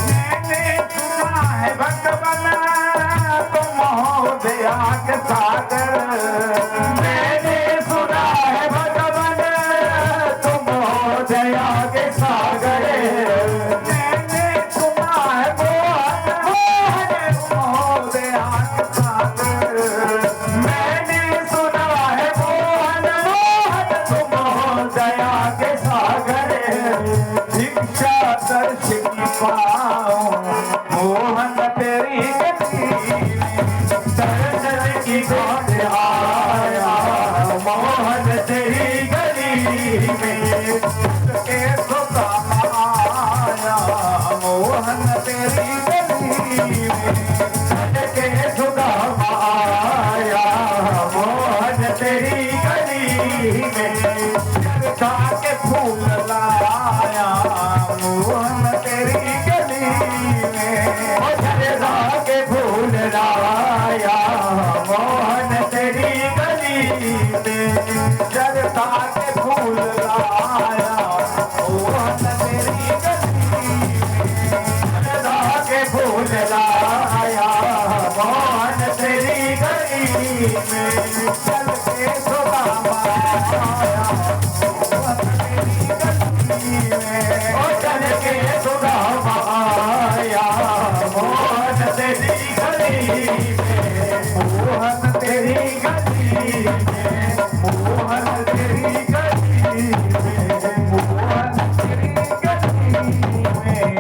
मैंने सुना है भगवान तुम हो दया के सागर मैंने सुना है भगवान तुम हो दया के सागर मैंने सुना है मोहन तुम हो दया के सागर मैंने सुना है मोहन तुम हो दया के सागर भिक्षा दर्श की पाओ मोहन तेरी गली दर्शन की बात आया मोहन तेरी गली में के सोता आया मोहन तेरी गली में के सोता आया मोहन तेरी गली में शरदा के फूल लाया मोहन तेरी गली में ओ शरदा के फूल लाया मोहन तेरी गली में शरदा के फूल लाया मोहन तेरी गली में शरदा के फूल लाया मोहन तेरी गली में चल के सुदामा आया ओ चल के सुदामा आया मोहन तेरी गली में मोहन तेरी गली में मोहन तेरी गली में मोहन तेरी गली में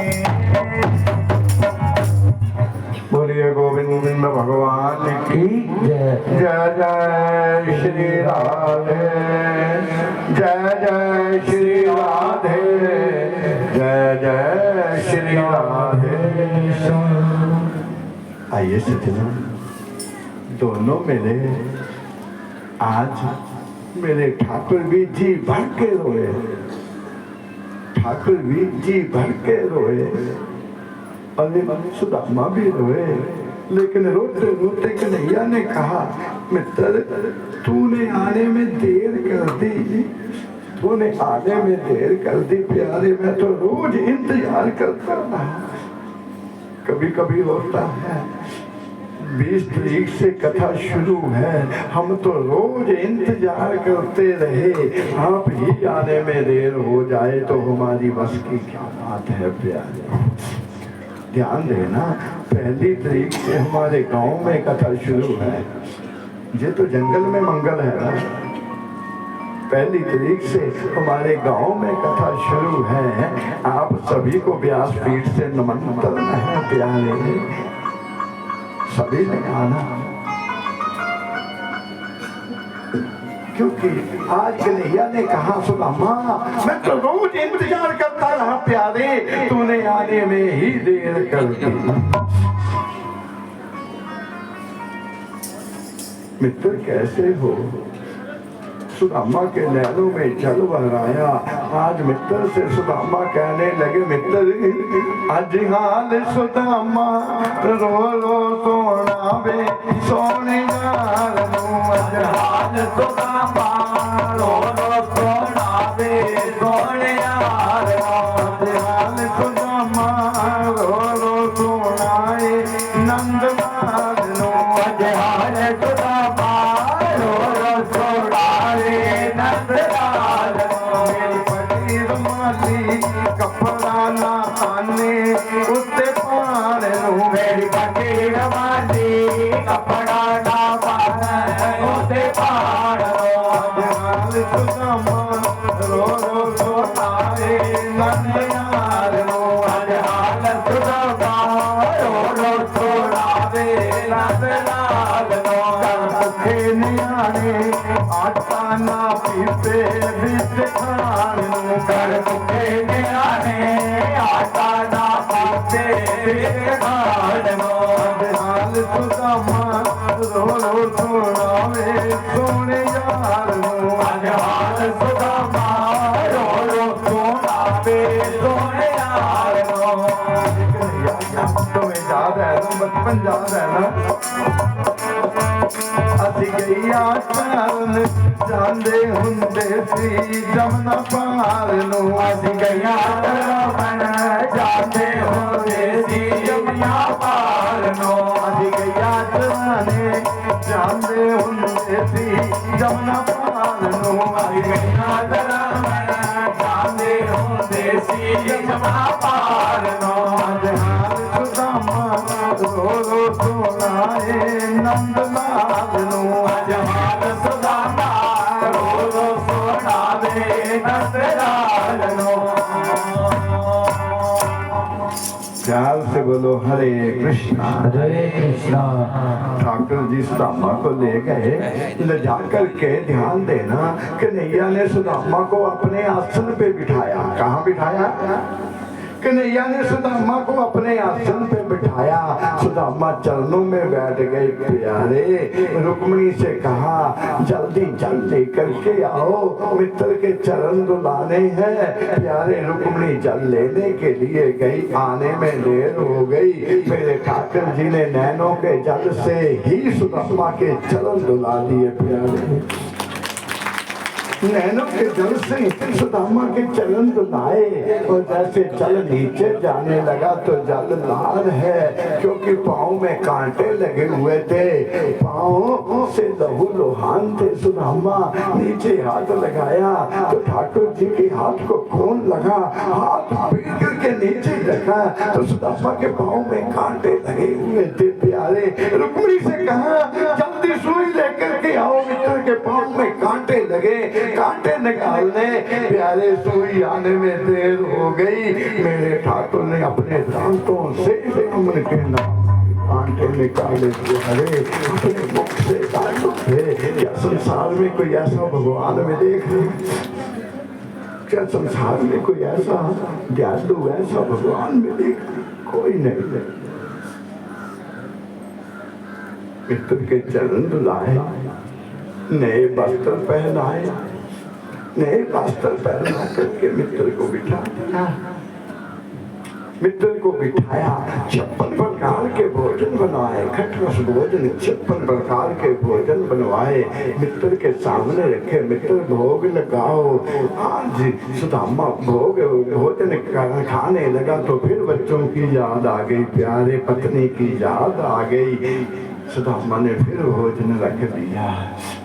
बोलिए गोविंद भगवान की जय जय श्री राधे जय जय श्री राधे जय जय श्री राधे। आइए सज्जनों, दोनों मेरे आज मेरे ठाकुर भी जी भर के रोए, ठाकुर भी जी भर के रोए और सुदामा भी रोए। लेकिन रोते रोते कन्हैया ने कहा, मित्र तूने आने में देर कर दी, तूने आने में देर कर दी प्यारे, मैं तो रोज इंतजार करता रहा। कभी कभी होता है 20 तारीख से कथा शुरू है, हम तो रोज इंतजार करते रहे, आप ही आने में देर हो जाए तो हमारी बस की क्या बात है प्यारे। ध्यान देना, 1 तारीख से हमारे गांव में कथा शुरू है। ये तो जंगल में मंगल है ना, पहली तारीख से हमारे गांव में कथा शुरू है। आप सभी को व्यासपीठ से निमंत्रण है प्यारे, सभी ने आना, क्योंकि आज कन्हैया ने कहा सुदामा मैं तो रोज इंतजार करता रहा प्यारे, तूने आने में ही देर कर दी। मित्र कैसे हो? सुदामा के नैनों में जल बहराया। आज मित्र से सुदामा कहने लगे मित्र आज हाल सुदामा रो रो सोना बे सोने यार आज हाल सुदामा रो रो सोना बे सोने यार आज हाल सुदामा रो रो सोनाए नंदलाल नो आज हाल सुदामा रो रो सोनाए नंदलाल मेरी पनीर माली कपड़ा ना आने उससे पान नो मेरी पनीर माली कपड़ा ना पाने उससे पान हाल सुदामा रो रो सोनाए नंदलाल नो आज हाल सुदामा रो रो सोनाए नंदलाल नो भूखे नियाने आटा ना पीते बीच खान कर भूखे नियाने आटा ना पीते बीच खान हाल सुदामा रो रो सोनावे सोने यार आज हाल सुदामा रो रो सोनावे सोने यार तुम्हें याद है ना, बचपन याद है ना? ਅਸੀਂ ਗਈਆਂ ਚਰਨ ਜਾਂਦੇ ਹੁੰਦੇ ਸੀ ਜਮਨਾ ਪਾਰ ਨੂੰ ਅਸੀਂ ਗਈਆਂ ਚਰਨ ਜਾਂਦੇ ਹੁੰਦੇ ਸੀ ਜਮਨਾ ਪਾਰ ਨੂੰ ਅਸੀਂ ਗਈਆਂ ਚਰਨ ਜਾਂਦੇ ਹੁੰਦੇ ਸੀ ਜਮਨਾ ਪਾਰ ਨੂੰ ਅਸੀਂ ਗਈਆਂ ਚਰਨ ਜਾਂਦੇ ਹੁੰਦੇ ਸੀ ਜਮਨਾ ਪਾਰ ਨੂੰ ਅੱਜ ਹਾਲ ਸੁਦਾਮਾ रो रो सोनाए नंदलाल नो आज हाल सुदामा रो रो सोनावे नंदलाल नो। प्यार से बोलो हरे कृष्णा हरे कृष्णा। ठाकुर जी सुदामा को ले गए, ले जा करके ध्यान देना कन्हैया ने सुदामा को अपने आसन पे बिठाया। कहाँ बिठाया? कन्हैया ने सुदामा को अपने आसन पे बिठाया। सुदामा चरणों में बैठ गए प्यारे। रुक्मिणी से कहा जल्दी जल्दी करके आओ मित्र के चरण दुलाने हैं। प्यारे रुक्मिणी जल लेने के लिए गई, आने में देर हो गई। मेरे ठाकुर जी ने नैनों के जल से ही सुदामा के चरण दुला दिए प्यारे। नैनों के जल से सुदामा के चरण दुलाए और जैसे जल नीचे जाने लगा तो जल लाल है, क्योंकि पाँव में कांटे लगे हुए थे, पाँव से लहू लोहान थे। सुदामा नीचे हाथ लगाया तो ठाकुर जी के हाथ को खून लगा, हाथ पीट करके नीचे रखा तो सुदामा के पाँव में कांटे लगे हुए थे प्यारे। रुक्मिणी से कहा जल्दी सुई लेकर के आओ, मित्र के पाँव में कांटे लगे, कांटे निकालने। प्यारे सुई आने में देर हो गई। मेरे ठाकुर ने अपने दांतों से उनके नाम कांटे निकाले प्यारे, अपने मुख से दांतों से। क्या संसार में कोई ऐसा भगवान में देख रहे? क्या संसार में कोई ऐसा दयालु ऐसा भगवान में देख? कोई नहीं। मित्र के चरण दुलाए, नए वस्त्र पहनाए, नए वस्त्र पहना करके मित्र को बिठा दिया। मित्र को बिठाया, 56 प्रकार के भोजन बनवाए, खटरस भोजन 56 प्रकार के भोजन बनवाए, मित्र के सामने रखे। मित्र भोग लगाओ। आज सुदामा भोग भोजन खाने लगा तो फिर बच्चों की याद आ गई प्यारे, पत्नी की याद आ गई। सुदामा ने फिर भोजन रख दिया।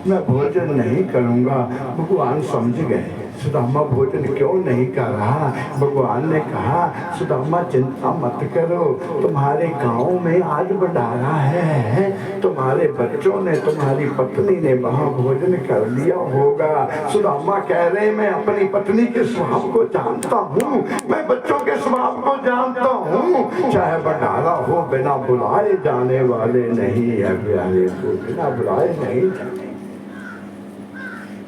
मैं भोजन नहीं करूंगा। भगवान समझ गए, सुदामा भोजन क्यों नहीं कर रहा? भगवान ने कहा सुदामा चिंता मत करो, तुम्हारे गांव में आज भंडारा है, तुम्हारे बच्चों ने, तुम्हारी पत्नी ने वहां भोजन कर लिया होगा। सुदामा कह रहे मैं अपनी पत्नी के स्वभाव को जानता हूँ, मैं बच्चों के स्वभाव को जानता हूँ, चाहे भंडारा हो बिना बुलाए जाने वाले नहीं है प्यारे को, बिना बुलाए नहीं।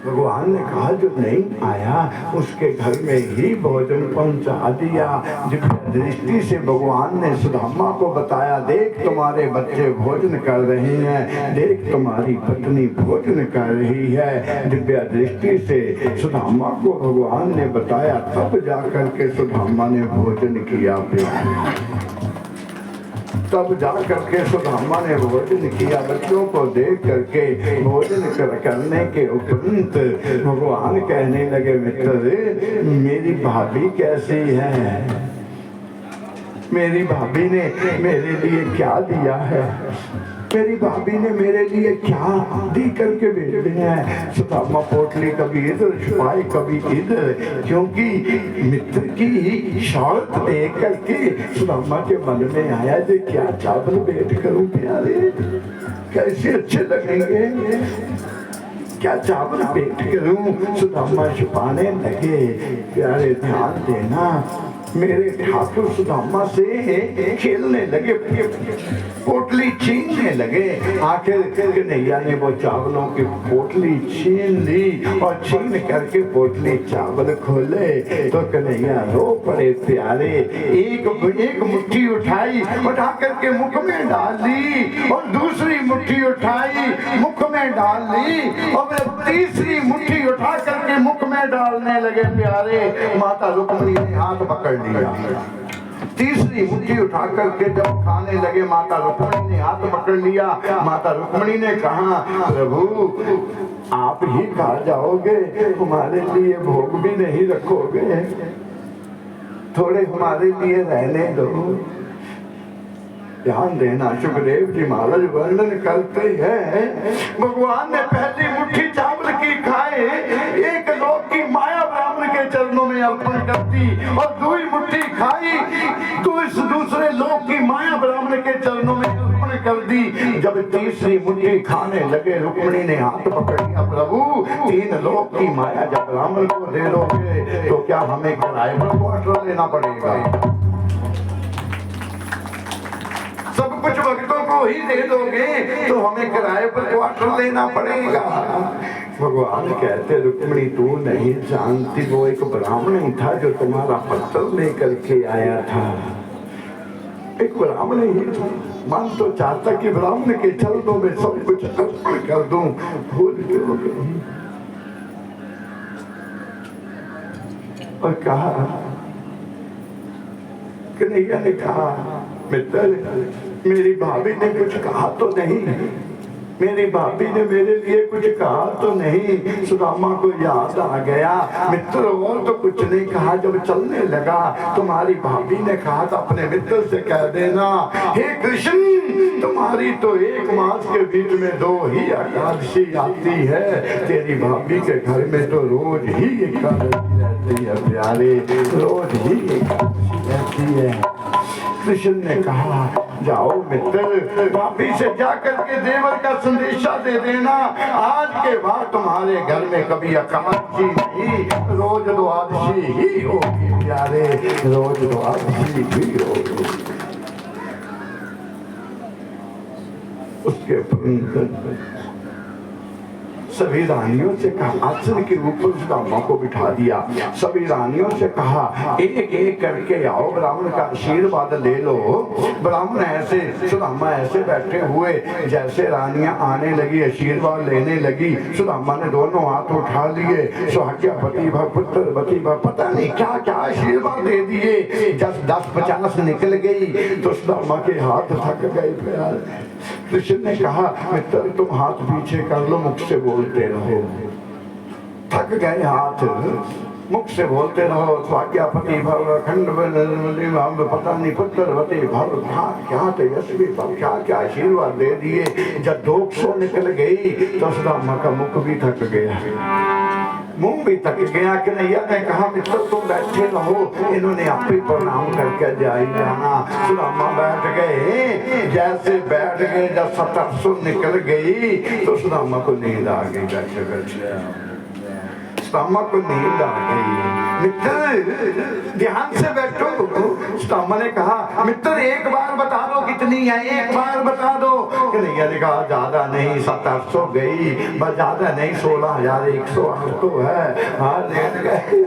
भगवान ने कहा जो नहीं आया उसके घर में ही भोजन पहुंचा दिया। दिव्य दृष्टि से भगवान ने सुदामा को बताया, देख तुम्हारे बच्चे भोजन कर रहे हैं, देख तुम्हारी पत्नी भोजन कर रही है। दिव्य दृष्टि से सुदामा को भगवान ने बताया, तब जाकर के सुदामा ने भोजन किया। तब जा करके सुदामा ने भोजन किया। बच्चों को देख करके भोजन करने के उपरांत भगवान कहने लगे, मित्र मेरी भाभी कैसी है? मेरी भाभी ने मेरे लिए क्या दिया है? मेरी भाभी ने मेरे लिए क्या दी करके भेजे हैं? सुदामा पोटली कभी इधर छुपाए कभी इधर, क्योंकि मित्र की शौर्त देख करके सुदामा के मन में आया जे क्या चावल भेंट करूं प्यारे, कैसे अच्छे लगेंगे, क्या चावल भेंट करूं? सुदामा छुपाने लगे। प्यारे ध्यान देना, मेरे ठाकुर सुदामा से खेलने लगे, पोटली छीनने लगे। आखिर कन्हैया ने वो चावलों की पोटली छीन ली और छीन करके पोटली चावल खोले तो कन्हैया रो पड़े प्यारे। एक मुट्ठी उठाई, उठा करके मुख में डाल ली और दूसरी मुट्ठी उठाई मुख में डाल ली और तीसरी मुट्ठी उठा करके मुख में डालने लगे प्यारे। माता रुक्मिणी ने हाथ पकड़ लिया। तीसरी मुट्ठी उठा करके जब खाने लगे माता रुक्मिणी ने हाथ पकड़ लिया। माता रुक्मिणी ने कहा, प्रभु आप ही खा जाओगे, हमारे लिए भोग भी नहीं रखोगे, थोड़े हमारे लिए रहने दो। ध्यान देना, सुखदेव जी महाराज वर्णन करते हैं, भगवान ने पहली मुट्ठी चावल की खाए, एक लोक की माया ब्राह्मण के चरणों में अर्पण कर दी और दूसरी मुट्ठी खाई तो इस दूसरे लोक की माया ब्राह्मण के चरणों में अर्पण कर दी। जब तीसरी मुट्ठी खाने लगे रुक्मिणी ने हाथ पकड़ लिया, प्रभु 3 लोक की माया जब ब्राह्मण को दे दोगे तो क्या हमें किराए पर क्वार्टर लेना पड़ेगा? सब कुछ भक्तों को ही दे दोगे तो हमें किराए पर क्वार्टर लेना पड़ेगा। भगवान कहते रुक्मिणी तू नहीं जानती, वो एक ब्राह्मण ही था जो तुम्हारा पत्र लेकर के आया था, एक ब्राह्मण ही था। मन तो चाहता कि ब्राह्मण के चरणों में सब कुछ अर्पण कर दूं, भूल गई। और कहा, कन्हैया ने कहा, मित्र मेरी भाभी ने कुछ कहा तो नहीं, मेरी भाभी ने मेरे लिए कुछ कहा तो नहीं। सुदामा को याद आ गया, मित्र और तो कुछ नहीं कहा। जब चलने लगा तुम्हारी भाभी ने कहा था अपने मित्र से कह देना, हे कृष्ण तुम्हारी तो एक मास के बीच में 2 ही एकादशी आती है, तेरी भाभी के घर में तो रोज ही एकादशी रहती है प्यारे, रोज ही एकादशी रहती है। कृष्ण ने कहा जाओ मित्र, भाभी से जाकर के देवर का संदेशा दे देना, आज के बाद तुम्हारे घर में कभी एकादशी नहीं, रोज द्वादशी ही होगी प्यारे, रोज द्वादशी ही होगी। उसके सभी रानियों से कहा, आसन के ऊपर सुदामा को बिठा दिया, सभी रानियों से कहा एक एक करके आओ, ब्राह्मण का आशीर्वाद ले लो। ब्राह्मण ऐसे, सुदामा ऐसे बैठे हुए, जैसे रानियां आने लगी आशीर्वाद लेने लगी, सुदामा ने दोनों हाथ उठा लिए, सौभाग्यवती भव पुत्रवती भव, पता नहीं क्या क्या आशीर्वाद दे दिए। जब 10-50 निकल गई तो सुदामा के हाथ थक गए प्यार। कृष्ण ने कहा मित्र तुम हाथ पीछे कर लो, मुख से बोलते रहो। थक गए हाथ, मुख से बोलते रहो, सौभाग्यवती भव अखंड पता नहीं पुत्रवती भव, क्या तेजस्वी भव, क्या क्या आशीर्वाद दे दिए। जब 200 निकल गई तो सुदामा का मुख भी थक गया। मुंह भी थक गया। कन्हैया ने कहा मित्र तुम बैठे रहो, इन्होंने आप ही प्रणाम करके जाई जाना। सुदामा बैठ गए। जैसे बैठ गए, जब 700 निकल गई तो सुदामा को नींद आ गई। बैठे बैठे सुदामा को नींद आ गई। मित्र ध्यान से बैठो। सुदामा ने कहा मित्र एक बार बता दो कितनी है, एक बार बता दो। कन्हैया ने कहा ज्यादा नहीं, 700 गई, बस ज्यादा नहीं, 16,108 तो है। हाँ लेट गए।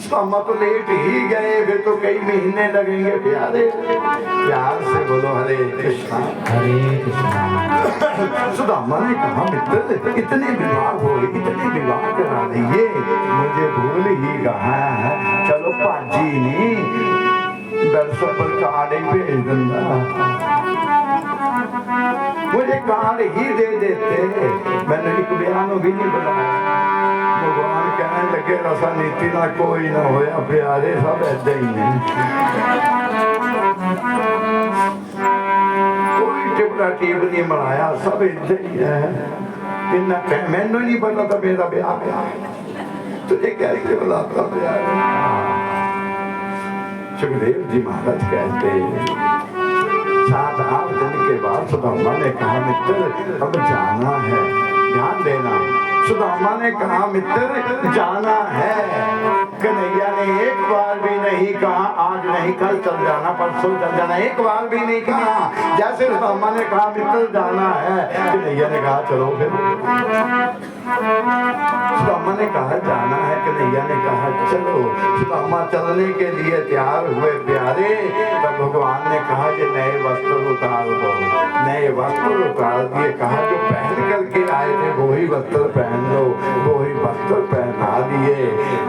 सुदामा तो लेट ही गए, फिर तो कई महीने लगेंगे। प्यारे प्यार से बोलो हरे कृष्णा हरे कृष्णा। सुदामा ने कहा मित्र इतने विवाह हुए, इतने विवाह करा दिए, मुझे भूल ही गया है। चलो पाजी ने दर्शन पर कार्ड ही भेज दिंदा, मुझे कार्ड ही दे देते, मैंने एक बयान भी नहीं बनाया। भगवान कहने लगे रसा नीति ना कोई ना होया प्यारे, सब ऐसे ही है। कोई टिपड़ा टिप नहीं बनाया, सब ऐसे ही है। इन्ना मैंने नहीं पता था मेरा ब्याह क्या तुझे कैसे बुलाता प्यार। सुखदेव जी महाराज कहते 7-8 दिन के बाद सुदामा ने कहा मित्र अब जाना है, ध्यान देना। सुदामा ने कहा मित्र जाना है। कन्हैया ने एक बार भी नहीं कहा आज नहीं कल चल जाना, परसों चल जाना, एक बार भी नहीं कहा। जैसे सुदामा ने कहा मित्र जाना है, कन्हैया ने कहा चलो फिर। सुदामा ने कहा जाना है, कन्हैया ने कहा चलो। सुदामा चलने के लिए तैयार हुए प्यारे। तब भगवान ने कहा कि नए वस्त्र उतार दो। नए वस्त्र उतार दिए। कहा जो पहन करके आए थे वो ही वस्त्र पहन लो, वो ही वस्त्र पहना दिए।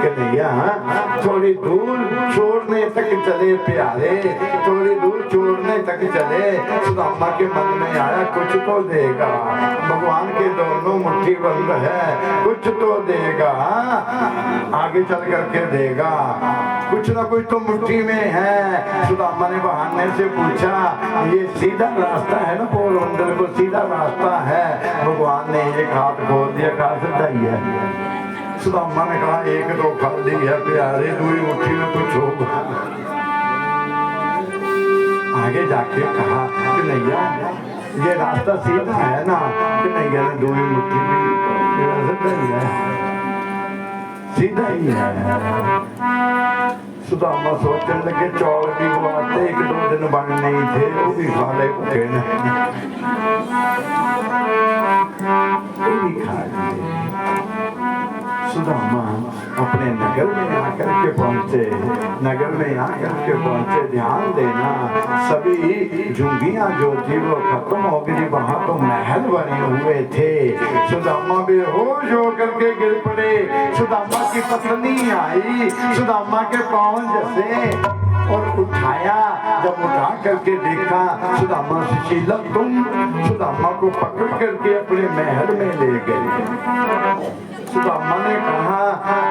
कन्हैया थोड़ी दूर छोड़ने तक चले प्यारे, थोड़ी दूर छोड़ने तक चले। सुदामा के मन में आया कुछ तो देगा, भगवान के दोनों मुट्ठी बंद है, कुछ तो देगा, आगे चल करके देगा, कुछ ना कुछ तो मुट्ठी में है। सुदामा ने बहाने से पूछा ये सीधा रास्ता है ना, पोरबंदर को सीधा रास्ता है। भगवान ने एक हाथ खोल दिया, कहा सीधा ही है। सुदामा ने कहा एक तो खाली है प्यारे, दूरी मुट्ठी में कुछ होगा। आगे जाके कहा कि नैया ये रास्ता सीधा है ना, कि नैया ने दूरी मुट्ठी भी सीधा ही है, सीधा ही है। सुदामा सोचने लगे चौल भी बुआते 1-2 दिन बन नहीं थे, वो भी खा ले भूखे ने, वो भी खा लिए। सुदामा अपने नगर में आकर के पहुंचे, नगर में आकर के पहुंचे। ध्यान देना सभी झुंगियां जो थी वो खत्म हो गई, वहां तो महल बने हुए थे। सुदामा बेहोश होकर के गिर पड़े। सुदामा की पत्नी आई, सुदामा के पांव जैसे और उठाया। जब उठा करके देखा सुदामा सुशीला तुम, सुदामा को पकड़ करके अपने महल में ले गए। सुदामा ने कहा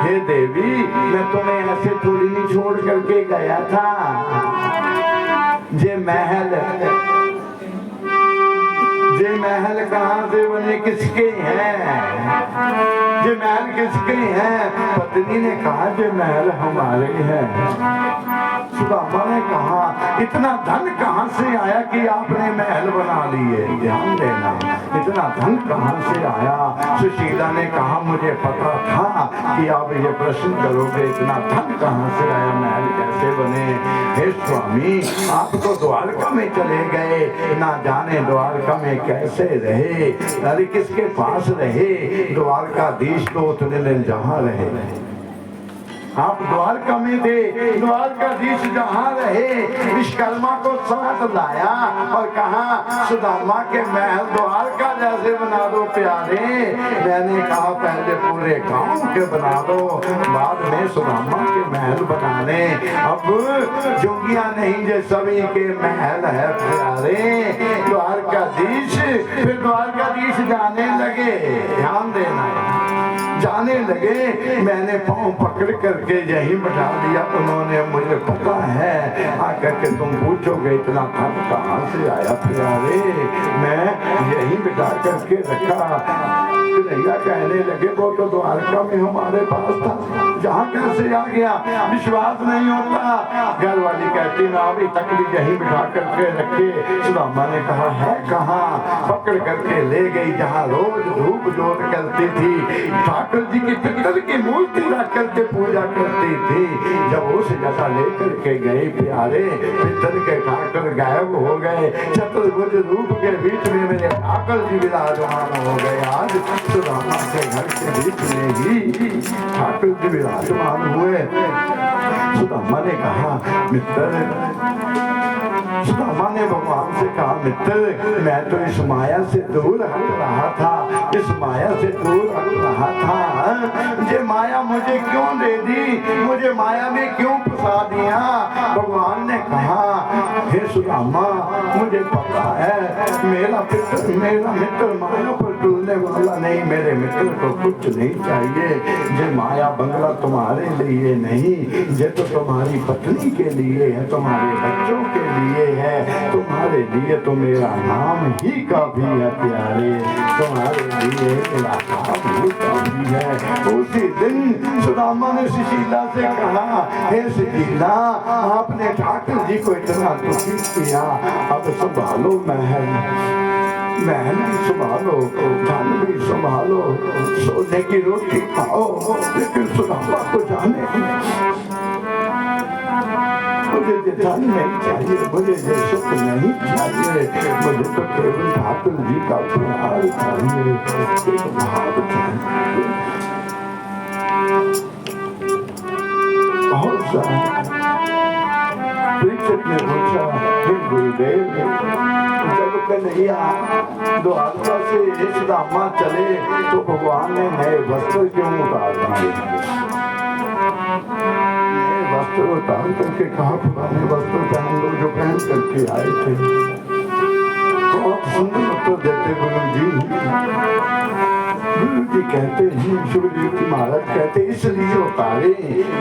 हे देवी मैं तुम्हें ऐसे थोड़ी नहीं छोड़ करके गया था, ये महल कहाँ से बने, किसके हैं, ये महल किसके हैं। पत्नी ने कहा ये महल हमारे हैं। सुदामा ने कहा इतना धन कहाँ से आया कि आपने महल बना लिए। ध्यान देना इतना धन कहाँ से आया। सुशीला ने कहा मुझे पता था कि आप ये प्रश्न करोगे, इतना धन कहाँ से आया, महल कैसे बने। हे स्वामी आप तो द्वारका में चले गए, ना जाने द्वारका में कैसे रहे, अरे किसके पास रहे। द्वारकाधीश तो उतने दिन जहाँ रहे, आप द्वारका में थे, द्वारकाधीश जहाँ रहे। विश्वकर्मा को साथ लाया और कहा सुदामा के महल द्वारका जैसे बना दो प्यारे। मैंने कहा पहले पूरे गांव के बना दो, बाद में सुदामा के महल बनाने। अब जोगिया नहीं जे सभी के महल है प्यारे। द्वारकाधीश फिर द्वारकाधीश जाने लगे, ध्यान देना जाने लगे। मैंने पांव पकड़ करके यहीं बैठा दिया, उन्होंने मुझे पता है आकर के तुम पूछोगे इतना धन कहाँ से आया प्यारे, मैं यहीं बिठा करके रखा। कन्हैया कहने लगे वो तो द्वारका में हमारे पास था, जहाँ कैसे आ गया? विश्वास नहीं होता। घर वाली कहती ना अभी तक भी यहीं बिठा करके रखे। सुदामा ने कहा है कहाँ? पकड़ करके ले गई जहाँ रोज धूप जोत करती थी, ठाकुर जी की पित्तल की मूर्ति रख करके पूजा करती थी। जब उस जगह लेकर के गए प्यारे, पित्तल के ठाकुर गायब हो गए। चतुर्भुज रूप के बीच में मेरे ठाकुर जी विराजमान हो गए। आज सुदामा के घर के बीच में ही ठाकुर जी विराजमान हुए। सुदामा ने कहा मित्र, सुदामा ने भगवान से कहा मित्र, मैं तो इस माया से दूर हट रहा था, इस माया से दूर हट रहा था। ये माया मुझे क्यों दे दी? मुझे माया में क्यों फंसा दिया? भगवान ने कहा हे सुदामा, मुझे पता है मेरा मित्र माया पर डूबने वाला नहीं। मेरे मित्र को कुछ नहीं चाहिए। ये माया बंगला तुम्हारे लिए नहीं, ये तो तुम्हारी पत्नी के लिए है, तुम्हारे बच्चों के लिए है, तुम्हारे लिए तो मेरा नाम ही काफी है प्यारे, तुम्हारे लिए मेरा नाम ही काफी है। उसी दिन सुदामा ने सुशीला से कहा हे सुशीला, आपने ठाकुर जी को इतना दुखी किया, अब संभालो महल संभालो, धन भी संभालो, सोने की रोटी खाओ, लेकिन सुदामा को जाने मुझे ये धन नहीं चाहिए, मुझे ये सुख नहीं चाहिए, मुझे तो केवल ठाकुर जी का प्यार चाहिए, भाव चाहिए। बहुत सारा परीक्षित ने पूछा हे गुरुदेव, जब कन्हैया द्वारका से सुदामा चले तो भगवान ने नए वस्त्र क्यों उतार दिए? नए वस्त्र उतार करके कहा पुराने वस्त्र पहन लो जो पहन करके आए थे। बहुत सुंदर उत्तर देते गुरु जी कहते हैं, सुखदेव जी महाराज कहते इसलिए उतारे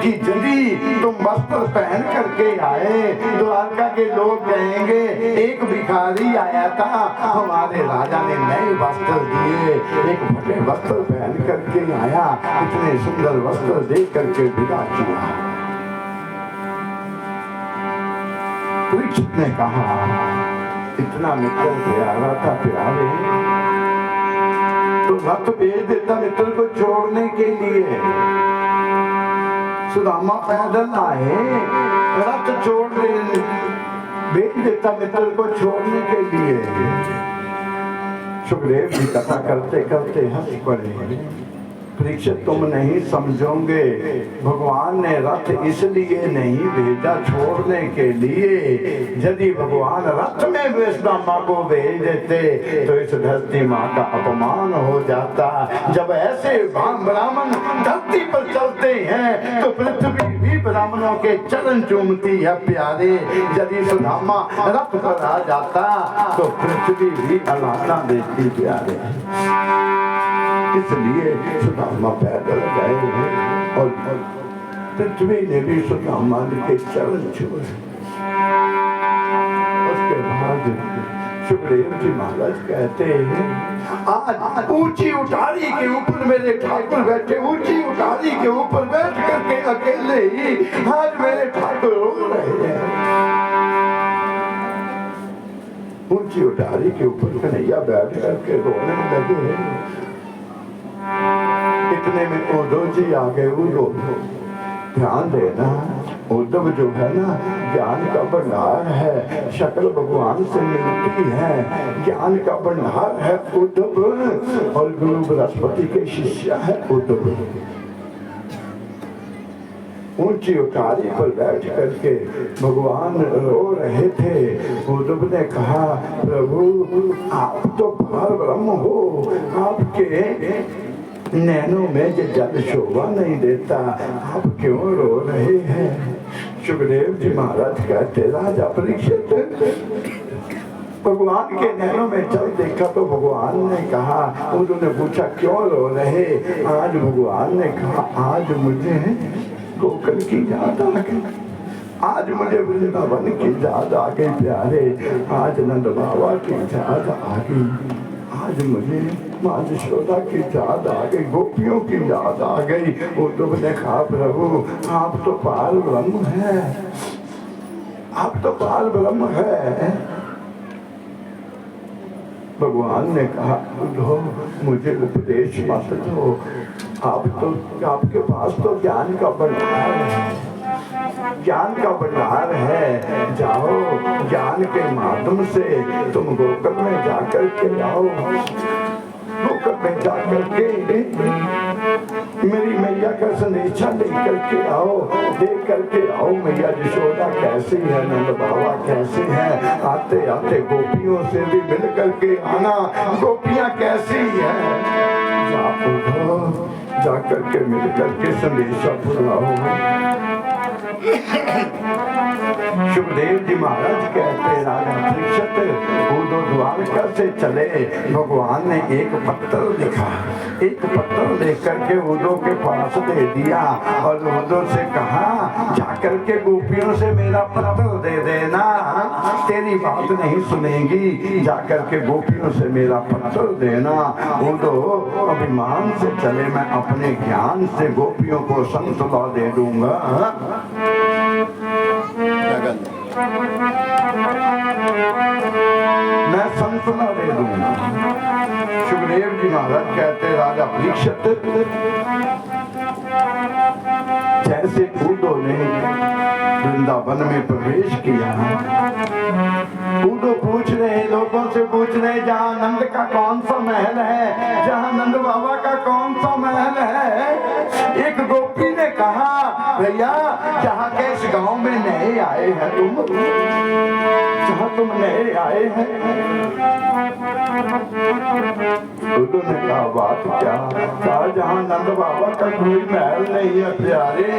कि यदि तुम वस्त्र पहन करके आए, द्वारका के लोग कहेंगे एक भिखारी आया था, हमारे राजा ने नए वस्त्र दिए, एक फटे वस्त्र पहन करके आया, इतने सुंदर वस्त्र दे करके विदा किया। परीक्षित ने कहा इतना मित्र प्यारा था प्यारे, तो रथ भेज देता मित्र को छोड़ने के लिए। सुदामा पैदल आए, रथ छोड़ भेज देता मित्र को छोड़ने के लिए। सुखदेव जी कथा करते करते हंस पड़े। परीक्षित तुम नहीं समझोगे, भगवान ने रथ इसलिए नहीं भेजा छोड़ने के लिए। यदि भगवान रथ में सुदामा को भेज देते तो इस धरती माँ का अपमान हो जाता। जब ऐसे ब्राह्मण धरती पर चलते हैं तो पृथ्वी भी ब्राह्मणों के चरण चूमती है प्यारे। यदि सुदामा रथ पर आ जाता तो पृथ्वी भी अलाना देती प्यारे। इसलिए सुदामा पैदल गए हैं और पृथ्वी ने भी सुदामा के चरण छुए। उसके बाद सुखदेव जी महाराज कहते हैं आज ऊंची उटारी के ऊपर मेरे ठाकुर बैठे, ऊंची उटारी के ऊपर बैठ करके अकेले ही आज मेरे ठाकुर रो रहे हैं। ऊंची उटारी के ऊपर कन्हैया बैठ करके रोने लगे। इतने में उद्धव जी आ गए। उद्धव ध्यान देना, उद्धव जो है ना ज्ञान का भंडार है, शक्ल भगवान से मिलती है, ज्ञान का भंडार है उद्धव, और गुरु बृहस्पति के शिष्य है उद्धव। ऊंची उटारी पर बैठ करके भगवान रो रहे थे। उद्धव ने कहा प्रभु आप तो पार ब्रह्म हो, आपके नैनों में जो जल शोभा नहीं देता, आप क्यों रो रहे हैं? सुखदेव जी महाराज कहते राजा परीक्षित भगवान के नैनों में जल देखा तो भगवान ने कहा, उन्होंने पूछा क्यों रो रहे? आज भगवान ने कहा आज मुझे गोकुल की याद आ गई, आज मुझे वृंदावन की याद आ गई प्यारे, आज नंद बाबा की याद आ गई, आज मुझे माँ यशोदा की याद आ गई, गोपियों की याद आ गई। उद्धव ने कहा प्रभु आप तो पार ब्रह्म है, आप तो पार ब्रह्म है। भगवान ने कहा उद्धव मुझे उपदेश मत दो, आप तो आपके पास तो ज्ञान का भंडार है, ज्ञान का भंडार है। जाओ ज्ञान के माध्यम से तुम गोकुल में जाकर के आओ, गोकुल में जाकर के मेरी मैया का संदेशा लेकर के आओ, देख करके आओ मैया यशोदा कैसी है, नंद बाबा कैसे हैं। आते आते गोपियों से भी मिल करके आना, गोपियां कैसी है। जा करके मिल करके संदेशा फुलाओ। सुखदेव जी महाराज कहते राजा परीक्षित उद्धव द्वारका से चले, भगवान ने एक पत्थर लिखा, एक पत्थर लेकर के उद्धव के पास दे दिया और उद्धव से कहा जाकर के गोपियों से मेरा पत्थर दे देना, तेरी बात नहीं सुनेंगी, जाकर के गोपियों से मेरा पत्थर देना। उद्धव अभिमान से चले, मैं अपने ज्ञान से गोपियों को संतुला दे दूंगा। मैं संतुला दे दूंगा। सुखदेव जी महाराज कहते राजा परीक्षित जैसे उद्धव ने वृंदावन में प्रवेश किया, उद्धव पूछ रहे लोगों से पूछ रहे जहाँ नंद का कौन सा महल है, जहाँ नंद बाबा का कौन सा महल है। एक गोपी ने कहा भैया जहाँ के इस गांव में नए आए हैं तुम, जहाँ तुम नए आए हैं। उद्धव ने कहा बात क्या, कहा जहाँ नंद बाबा का कोई महल नहीं है प्यारे,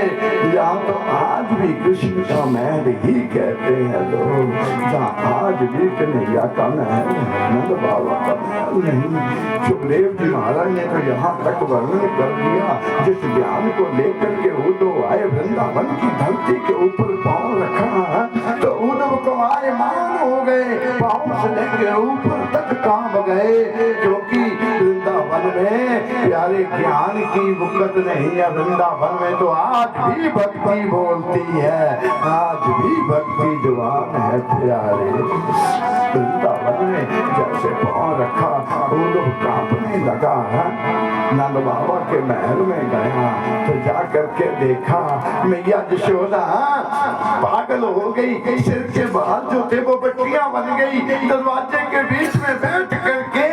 यहाँ तो आज भी कृष्ण का महल ही कहते हैं लोग, जहाँ आज भी कन्हैया का महल है, नंद बाबा का महल नहीं। सुखदेव जी महाराज ने तो यहाँ तक वर्णन कर दिया, जिस ज्ञान को लेकर के उद्धव आए वृंदावन की धरती के ऊपर पांव रखा तो उद्धव को आए मान हो गए, पांव से लेकर ऊपर तक काम गए, क्योंकि वृंदावन में प्यारे ज्ञान की बुकत नहीं है। वृंदावन में तो आज भी भक्ति बोलती है, आज भी भक्ति जवान है प्यारे। वृंदावन में जैसे पांव रखा उद्धव कांपने लगा, नंद बाबा के महल में गया तो जा करके देखा मैया यशोदा पागल हो गई, सिर के बाल जो थे वो बट्टियां बन गई, दरवाजे के बीच में बैठ करके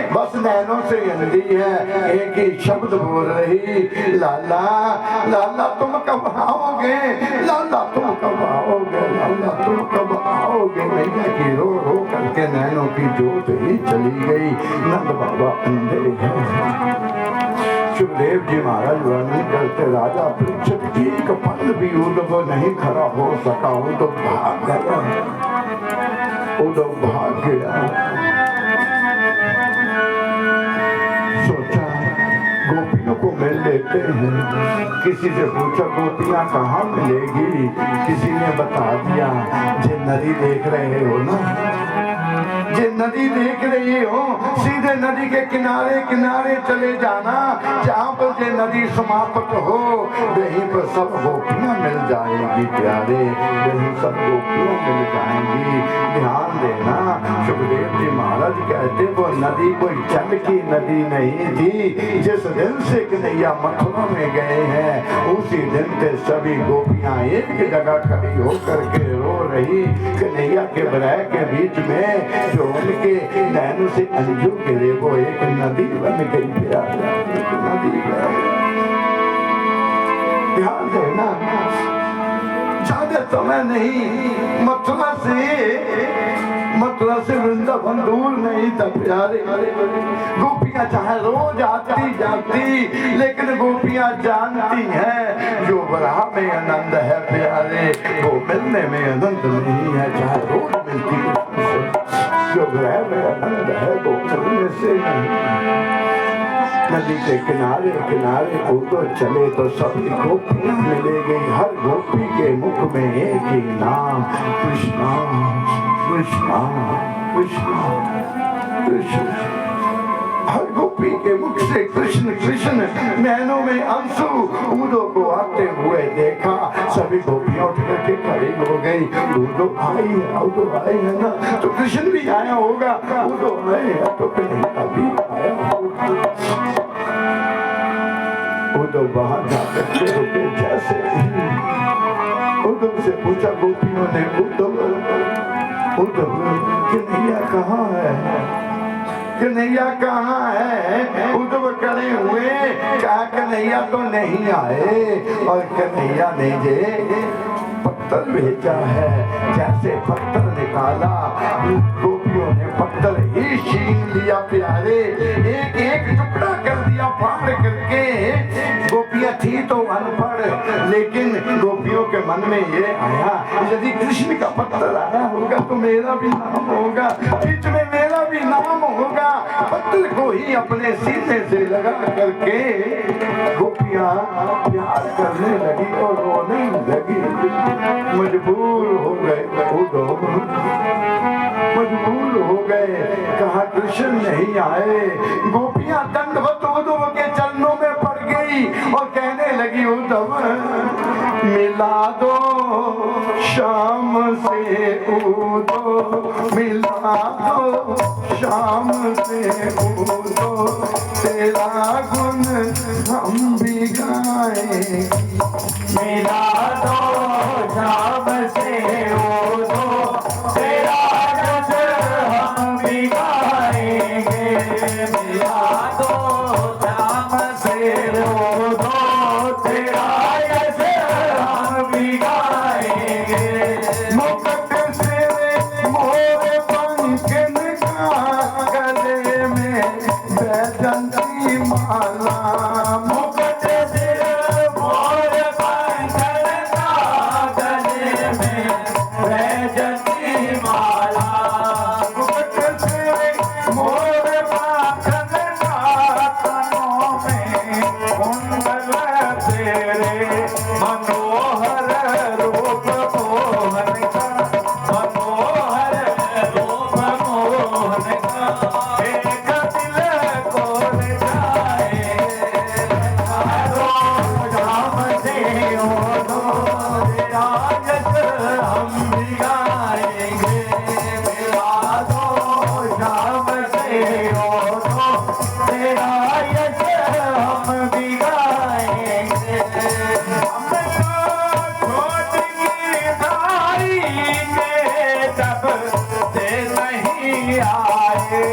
बस नैनों से अंधी है, एक ही शब्द बोल रही लाला लाला तुम कब आओगे, लाला तुम कब आओगे, लाला तुम कब आओगे। मैया की रो रो करके नैनों की जोत ही चली गई, नंद बाबा अंधे हैं। सुखदेव जी महाराज वर्णन करते राजा परीक्षित एक पल भी उद्धव नहीं खड़ा हो सका, उद्धव भाग गया, उद्धव भाग गया। सोचा गोपियों को मिल लेते हैं, किसी से पूछा गोपियां कहाँ मिलेगी, किसी ने बता दिया जे नदी देख रहे हो ना, जे नदी देख रही हो सीधे नदी के किनारे किनारे चले जाना, जहाँ पर जे नदी समाप्त हो वहीं पर सब गोपियां मिल जाएगी प्यारे, वहीं सब गोपियां मिल जाएंगी। ध्यान देना सुखदेव जी महाराज कहते वो नदी कोई जल की नदी नहीं थी, जिस दिन से कन्हैया मथुरा में गए हैं उसी दिन से सभी गोपियां एक जगह खड़ी होकर के रो रही, कन्हैया के विरह के बीच में जो उनके नैनों से अंजू गिरे वो एक नदी बन गई प्यारे, एक नदी बन गई। ध्यान देना ज्यादा समय नहीं, मथुरा से वृंदावन दूर नहीं था प्यारे। गोपियां चाहे रोज आती जाती, लेकिन गोपियां जानती हैं जो बराह में आनंद है प्यारे वो मिलने में आनंद नहीं है, चाहे रोज मिलती जो ग्रह में आनंद है वो मिलने से नहीं। नदी के किनारे किनारे उधो चले तो सभी गोपियां मिलेगी, हर गोपी के मुख में एक ही नाम कृष्णा कृष्णा कृष्णा कृष्ण। हर गोपी के मुख से कृष्ण कृष्ण, नैनों में आंसू। उदो को आते हुए देखा, सभी गोपियां उठ करके खड़ी हो गई। उदो आई है, उदो आई है ना, तो कृष्ण भी आया होगा। उदो आए है तो कन्हैया भी आया होगा। उदो बाहर जाकर के रुके जैसे ही उद्धव से पूछा गोपियों ने, उद्धव उद्धव कन्हैया कहाँ है, कन्हैया कहाँ है? उद्धव खड़े हुए, कहा कन्हैया तो नहीं आए। और कन्हैया ने जे पत्थर भेजा है, जैसे पत्थर निकाला, गोपियों ने पत्थर ही छीन लिया प्यारे, एक एक टुकड़ा कर दिया फाड़ करके। गोपियां थी तो अनपढ़, लेकिन गोपियों के मन में ये आया, यदि कृष्ण का पत्थर आया होगा तो मेरा भी नाम होगा, बीच में मेरा भी नाम होगा। पत्थर को ही अपने सीने से लगा करके गोपियां प्यार करने लगी और रोने लगी। मजबूर हो गए, मजबूर हो गए, कहा कृष्ण नहीं आए। गोपियां दंडवत उद्धव के चरणों में पड़ गई और कहने लगी, उद्धव मिला दो शाम से, उद्धव मिला दो शाम से, उद्धव तेरा गुण हम भी गाएं। मिला दो शाम से, उद्धव तेरा गुण हम भी गाएंगे। मिला दो शाम से, उद्धव तेरा यश हम भी गाएंगे। मुकुट से मोर पंखन का, गले में बैजंती माला। मुकुट से मोर पंखन का, गले में बैजंती माला। मुकुट से मोर पंखन का, कानों में कुंडल तेरे। मनोहर रूप मोहन का, मनोहर रूप मोहन का, एक दिल को ले जाए। राम से उद्धव तेरा यश हम भी गाएंगे। मिला दो शाम से, उद्धव तेरा यश हम भी गाएंगे। हमको छोड़ गिरधारी के जब से नहीं आए।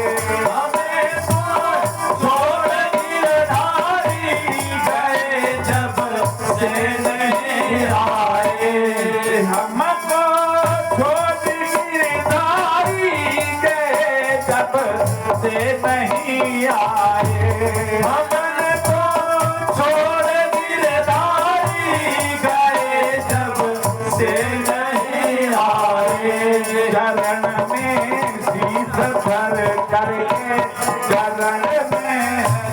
हमें छोड़ गिरधारी गए जब से नहीं आए। हमको छोड़ गिरधारी गए जब से नहीं आए। हमको छोड़ गिरधारी गए जब से नहीं आए। चरण में शीश धर करके, चरण में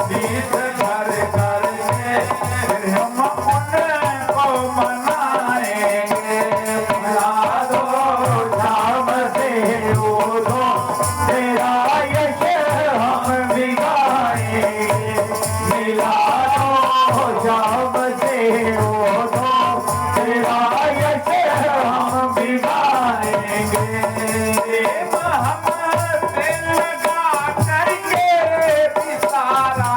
शीश धर करके, फिर हम उनको मनाएंगे। मिला दो शाम से, उद्धव तेरा यश हम भी गाएंगे। मिला दो शाम से, उद्धव तेरा यश हम भी गाएंगे। प्रेम हम दिल लगा करके बिसारा,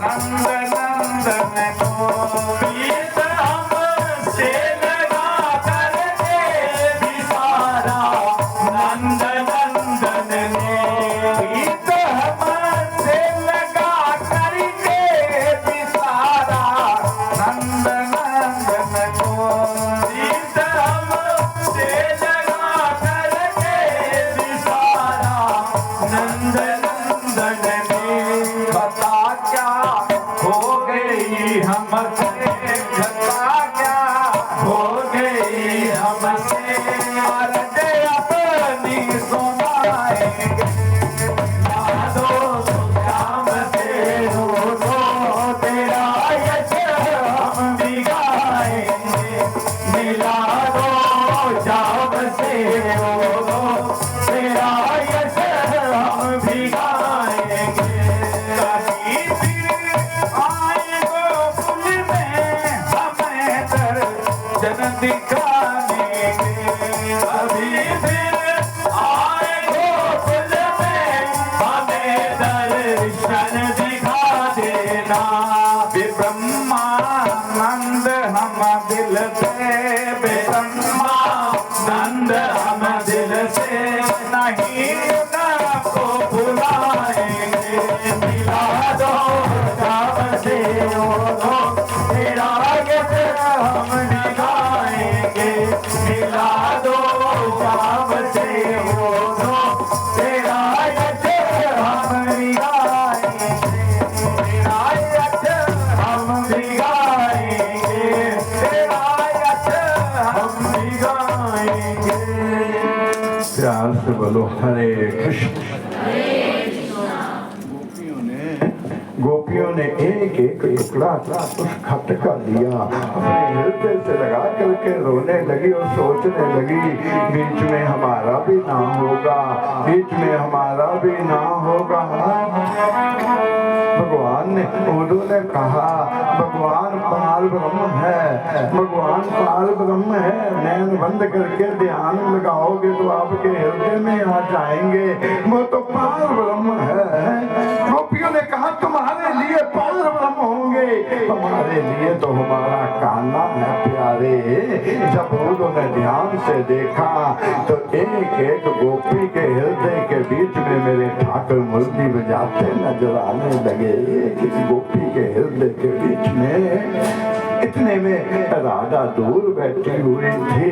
नंद नंदन को। प्रीत हमसे लगा करके बिसारा, नंद नंदन ने। प्रीत हमसे लगा करके बिसारा, नंद नंदन को। प्रीत हमसे लगा करके बिसारा, नंद नंदन ने। बता क्या हो गई हमसे, बता क्या हो गई हमसे, अर्ज अपनी सुनाएंगे। यादो श्याम से, उद्धव तेरा यश हम भी गाएंगे। मिला दो शाम से, उद्धव तेरा यश हम भी गाएंगे। हम भी गाएंगे, तेरा यश हम भी गाएंगे। प्यार से बोलो हरे कृष्ण। गोपियों ने एक एक टुकड़ा उस खत का लिया, अपने हृदय से लगा करके रोने लगी और सोचने लगी, बीच में हमारा भी ना होगा, बीच में हमारा भी ना होगा। भगवान ने उन्होंने कहा, भगवान पार ब्रह्म है, भगवान पार ब्रह्म है, नैन बंद करके ध्यान लगाओगे तो आपके हृदय में आ जाएंगे, वो तो पार ब्रह्म है। गोपियों ने कहा तुम्हारे लिए पार ब्रह्म होंगे, हमारे लिए तो हमारा कान्हा है प्यारे। जब उन्होंने ध्यान से देखा तो एक एक गोपी के हृदय के बीच में मेरे ठाकुर मुरली बजाते नजर आने लगे, किसी गोपी के हृदय के बीच में। इतने में राधा दूर बैठी हुई थी,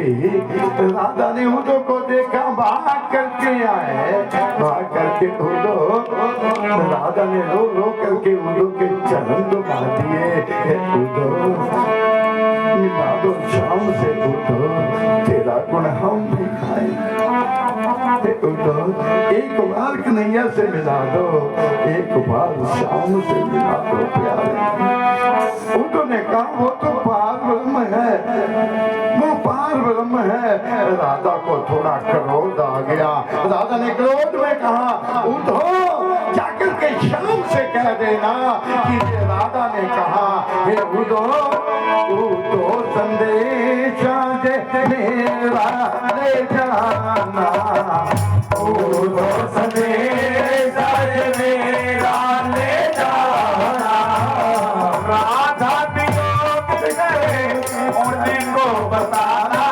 राधा ने उदो को देखा, भाग करके आए, भाग करके उदो, राधा ने रो रो करके उदो के चरण दबा दिए। उदो मिला दो शाम से, उदो तेरा गुण हम भी खाए, उदो एक बार कन्हैया से मिला दो, एक बार शाम से मिला दो प्यारे। उदो ने कहा वो तो पार ब्रह्म है, वो पार ब्रह्म है। राधा को थोड़ा क्रोध आ गया, राधा ने क्रोध में कहा उठो जाकर के शाम से कह देना कि ये राधा ने कहा, हे उदो उदो संदेशा दे मेरा ले जाना, उदो संदेशा दे मेरा ले जाना। राधा वियोग गए उनको बताना,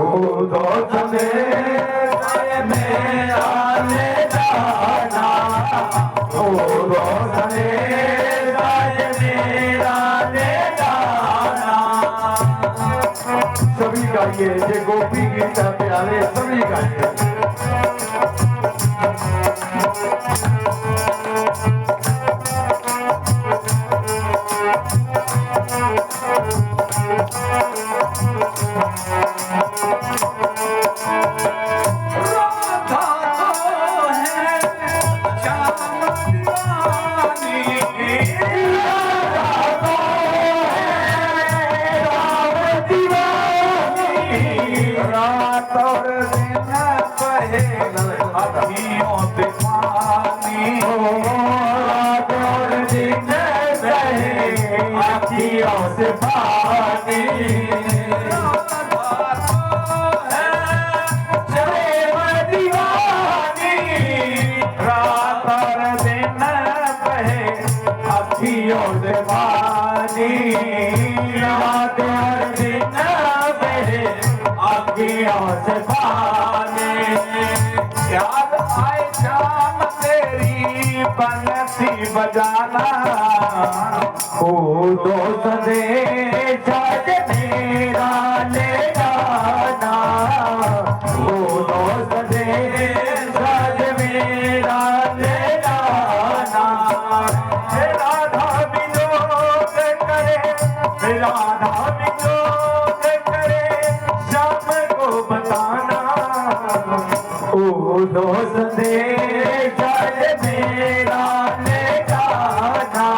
उदो संदेशा दे मेरा ले जाना, उदो संदेशा दे मेरा ले जाना। सभी गाइए, ये गोपी गीत है प्यारे, सभी गाइए। याद आए शाम तेरी बंसी बजाना, ओ दो संदेशा दे मेरा ले जाना, ओ दो संदेशा दे मेरा ले जाना। राधा वियोग करे, राधा वियोग करे, शाम को बताना, ओ दो संदेशा दे मेरा ले जाना,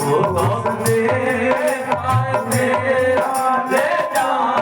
ओ दो संदेशा मेरा ले जाना।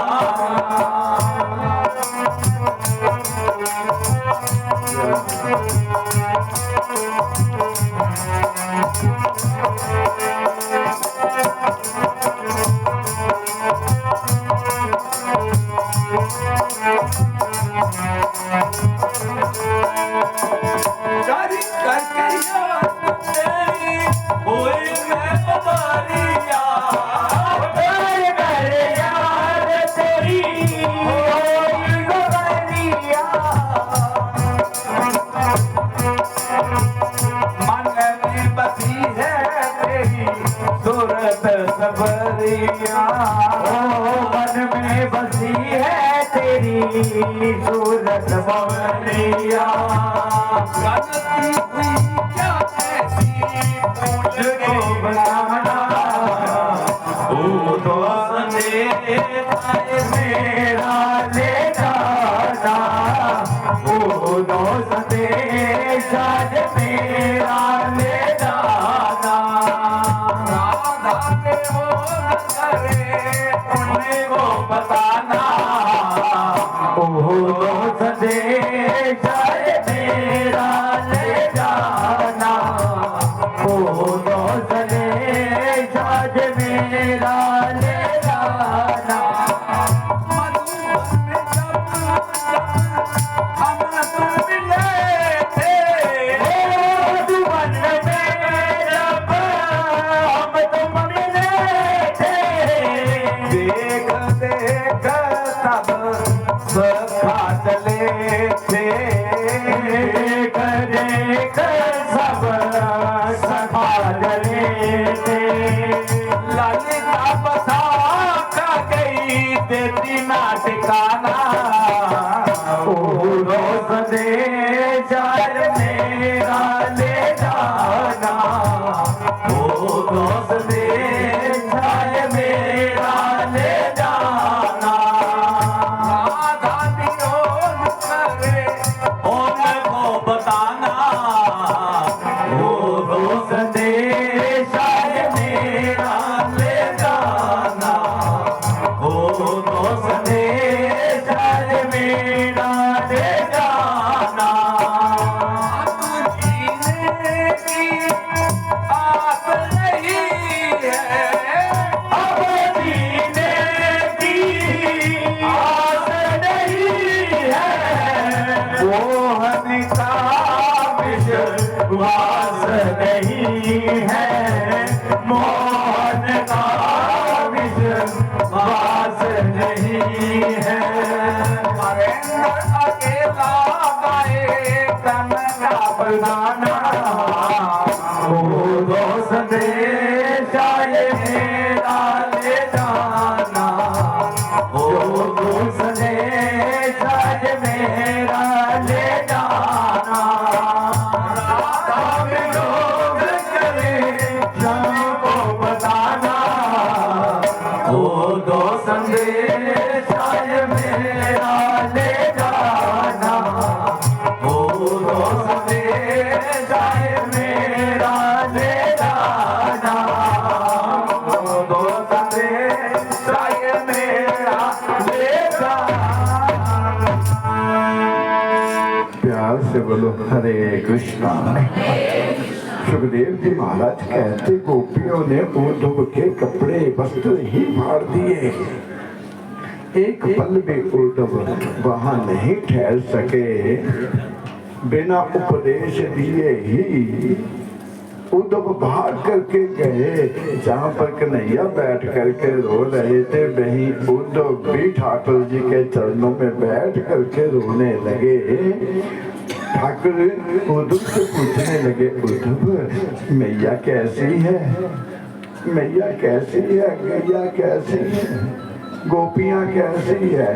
मन में बसी है तेरी सूरत बवरिया, गलती हुई क्या ऐसी मुझको साज मेरा ले जाना। हम तुम मिले थे, मधुबन में जब हम तुम मिले थे, देख देख तब सखा चले थे, देख देख सब सखा चले थे। ललिता बसा का गई देती ना ठिकाना, ओ रोज दे जार मेरा ले जाना, ओ रोज दे जार मेरा ले जाना। राधा विरोध करे उनको बताना, ओ रोज दे जार मेरा ले जाना, ओ रोज दे जार मेरा ले जाना। जीने की आस नहीं है, अब जीने की आस नहीं है, मोहन का विश्वास नहीं है, मोहन का विश्वास नहीं है। नरेंद्र अकेला गाए तन का बजाना, ओ दोस्त दे जाए मेरा ले जाना, ओ दोस्त दे जाए मेरा ले जाना। राधा विरोध करे शाम को बताना, ओ दोस्त दे जाए मेरा ले जाना, ओ दोस्त दे जाए मेरा ले जाना, ओ दोस्त दे जाए मेरा ले जाना। प्यार से बोलो हरे कृष्णा। सुखदेव जी महाराज कहते गोपियों ने उद्धव के कपड़े वस्त्र ही फाड़ दिए। एक पल भी उद्धव वहां नहीं ठहर सके। बिना उपदेश दिए ही उद्धव भाग करके गए जहाँ पर कन्हैया बैठ करके रो रहे थे। वहीं उद्धव भी ठाकुर जी के चरणों में बैठ करके रोने लगे। ठाकुर उद्धव से पूछने लगे, उद्धव मैया कैसी है? मैया कैसी है? गैया कैसी है? गोपियां कैसी है?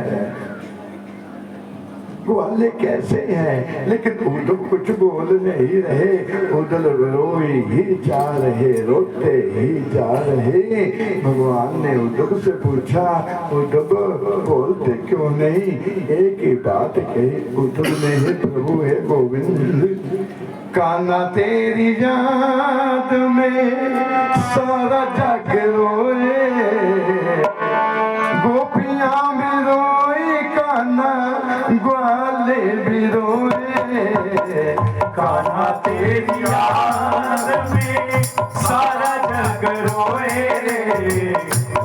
ग्वाले कैसे हैं? लेकिन उद्धव कुछ बोल नहीं रहे। उद्धव रोए ही जा रहे, रोते ही जा रहे। भगवान ने उद्धव से पूछा, उद्धव बोलते क्यों नहीं? एक ही बात कही उद्धव ने, हे प्रभु हे गोविंद, कान्हा तेरी याद में सारा जग रोए, गोपियां भी रोई, कान्हा ग्वाले भी रोए। कान्हा तेरी याद में सारा जग रोए,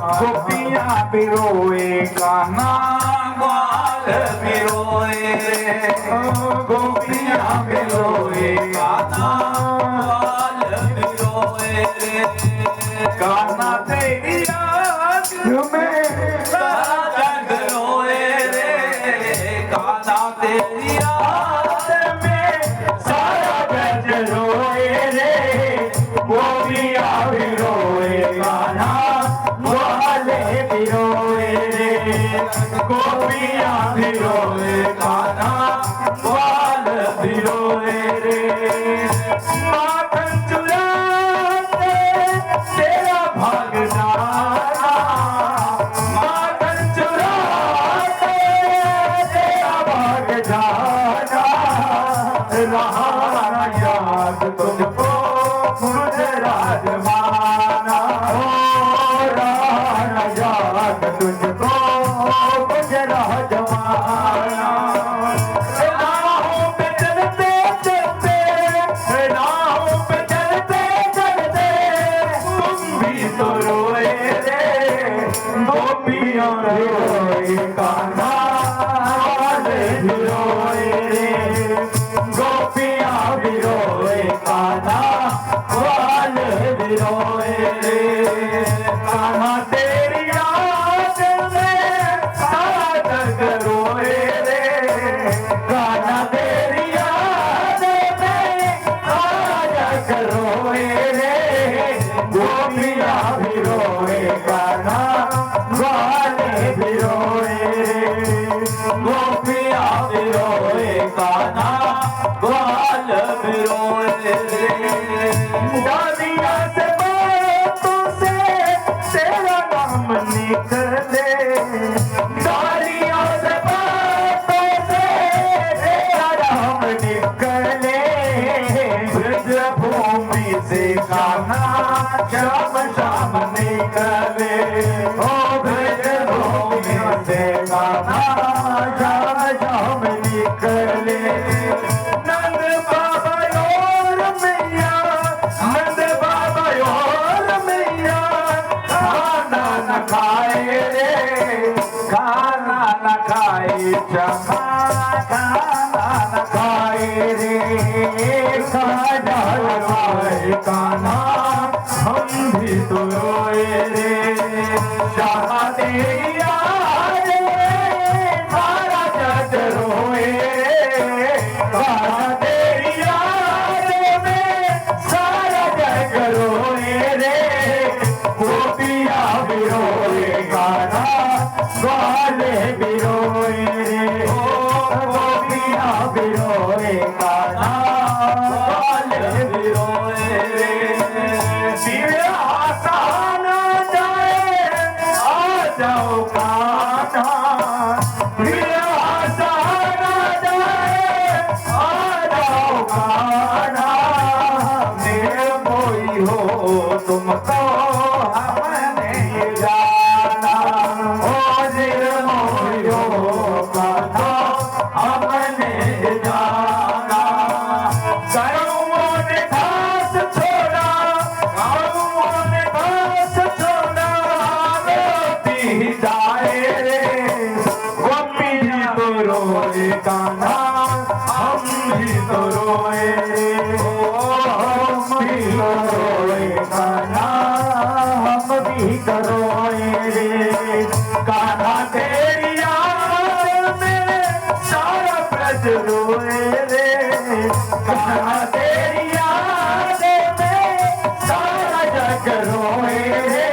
गोपियां भी रोए, कान्हा ग्वाल भी रोए, गोपियां भी रोए, कान्हा ग्वाल भी रोए। कान्हा तेरी याद में सारा जग रोए रे, कान्हा तेरी याद में सारा जग रोए रे, गोपियां भी रोए, कान्हा ग्वाले भी रोए रे, गोपियां भी रोए, कान्हा ग्वाल भी रोए रे। माखन चुराते तेरा भाग जाना, माखन चुराते तेरा भाग जाना, रहा न याद तुझको मुझे राजमाना, हो रहा न याद तुझको मुझे राजमाना। राहों पे चलते चलते, राहों पे चलते चलते तुम भी तो रो कान्हा तेरी याद में सारा जग रोए रे, कान्हा तेरी याद में सारा जग रोए रे, गोपिया भी रोए कान्हा ग्वाले भी रोए रे, गोपिया भी रोए कान्हा ग्वाल भी रोए रे। दादिया से बातों से तेरा नाम निकले, दादिया से बातों से तेरा नाम निकले, ब्रज भूमि से कान्हा श्याम श्याम निकले, ओ ब्रज भूमि से कान्हा श्याम श्याम निकले। नंद बाबा और मैया, नंद बाबा और मैया, खाना न खाए रे, खाना न खाए चमा, खाना न खाए रे, खाना न खाए कान्हा हम भी तो रोए रे, श्यामा तेरी याद में सारा जग रोए रे, कान्हा तेरी याद में सारा जग रोए रे, गोपिया भी रोए कान्हा ग्वाले भी रोए रे, गोपिया भी रोए कान्हा ग्वाले भी रोए रे। शिव आसान जाए आ जाओ कान्हा, शिव आसान जाए आ जाओ कान्हा, निर्मोही हो तुमको हमने जाना, ओ निर्मोही हो कान्हा हमने जाना। गरुओं ने घास छोड़ा, गरुओं ने घास छोड़ा, रोटी जाए रे, गोपी जी तो रोए कान्हा हम भी तो रोए रे, हम भी तो रोए कान्हा हम भी तो रोए रे, कान्हा तेरी याद में सारा ब्रज रोए रे, कान्हा तेरी याद में सारा जग रोए रे,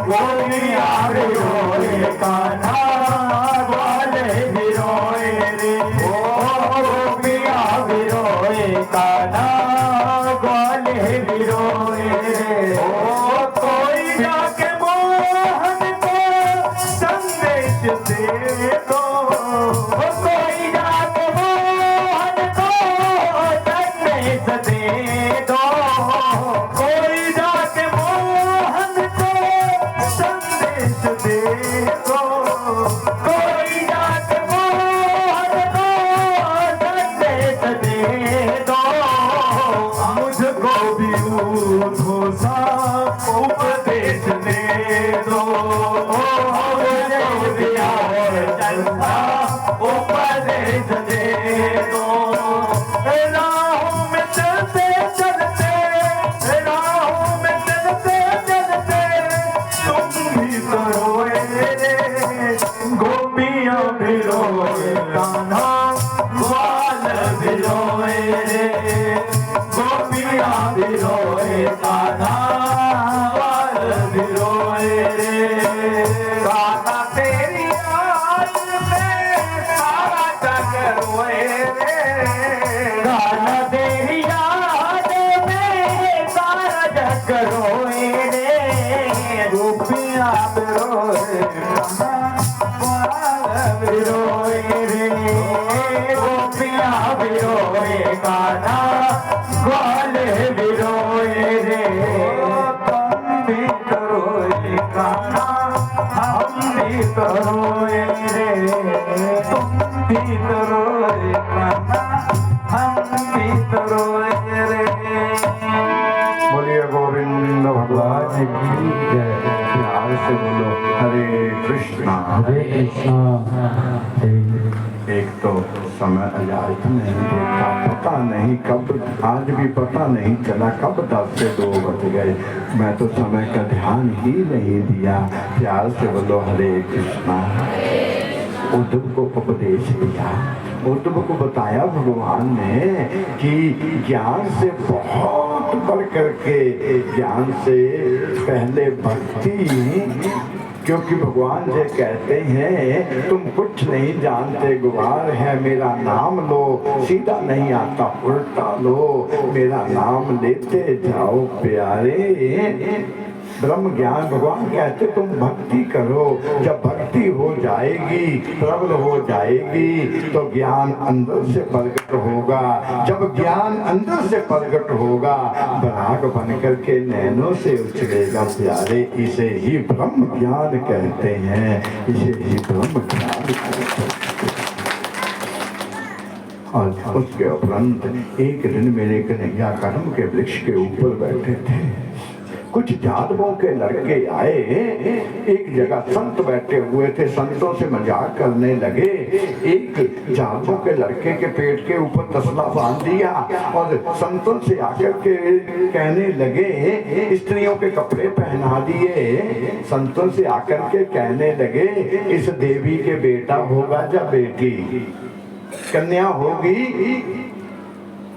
गोपिया भी रोए कान्हा ग्वाले भी रोए रे, ओ गोपिया भी रोए कान्हा ग्वाले भी रोए रे। ओ कोई जाके मोहन को संदेश दे दो, ओ कोई जाके मोहन को संदेश दे दो, कोई जाके मोहन को संदेश दे दो, कोई जाके मोहन को संदेश दे दो, मुझको भी उठो सा उपदेश दे दो, मुझे भी और चलता उपदेश दे दो। राहों में चलते चलते, राहों में चलते चलते तुम भी तो रोए रे, गोपियां भी रोए कान्हा ग्वाल भी रोए रे, गोपियां भी रोए कान्हा ग्वाल भी रोए रे, कान्हा तेरी याद में सारा जग रोए रे, कान्हा तेरी याद में सारा जग रोए रे, गोपियां भी रोए कान्हा ग्वाल भी रोए रे, गोपियां भी रोए कान्हा ग्वाले भी रोए रे, तुम भी तो रोए कान्हा हम भी तो रोए रे, तुम भी तो रोए कान्हा हम भी तो रोए रे। बोलिए गोविंद भगवान की जय। प्यार से बोलो हरे कृष्णा। हरे कृष्णा। एक तो समय अजायत नहीं देखा, पता नहीं कब, आज भी पता नहीं चला कब 10 से 2 बज गए। मैं तो समय का ध्यान ही नहीं दिया। प्यार से बोलो हरे कृष्णा। उद्धव को उपदेश दिया, उद्धव को बताया भगवान ने कि ज्ञान से बहुत बढ़ करके, ज्ञान से पहले भक्ति। क्योंकि भगवान जी कहते हैं तुम कुछ नहीं जानते, गुवार है मेरा नाम लो, सीधा नहीं आता उल्टा लो, मेरा नाम लेते जाओ प्यारे। ब्रह्म ज्ञान भगवान कहते तुम भक्ति करो, जब भक्ति हो जाएगी, प्रबल हो जाएगी, तो ज्ञान अंदर से प्रकट होगा। जब ज्ञान अंदर से प्रकट होगा, बराग बन करके नैनों से उछलेगा प्यारे। इसे ही ब्रह्म ज्ञान कहते हैं, इसे ही ब्रह्म ज्ञान कहते हैं। और उसके उपरांत एक दिन मेरे कन्हैया कर्म के वृक्ष के ऊपर बैठे थे। कुछ जादवों के लड़के आए, एक जगह संत बैठे हुए थे, संतों से मजाक करने लगे। एक जादवों के लड़के के पेट के ऊपर तसला बांध दिया और संतों से आकर के कहने लगे, स्त्रियों के कपड़े पहना दिए। संतों से आकर के कहने लगे, इस देवी के बेटा होगा या बेटी, कन्या होगी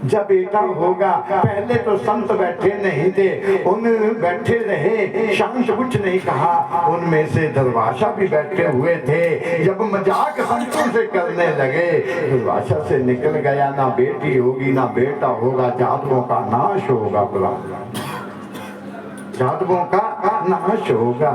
जब बेटा होगा। पहले तो संत बैठे नहीं थे, उन बैठे रहे, शांत कुछ नहीं कहा। उनमें से दरवाजा भी बैठे हुए थे। जब मजाक संतों से करने लगे, दरवाजा से निकल गया, ना बेटी होगी ना बेटा होगा, जादुओं का नाश होगा। बुला जादुओं का नाश होगा।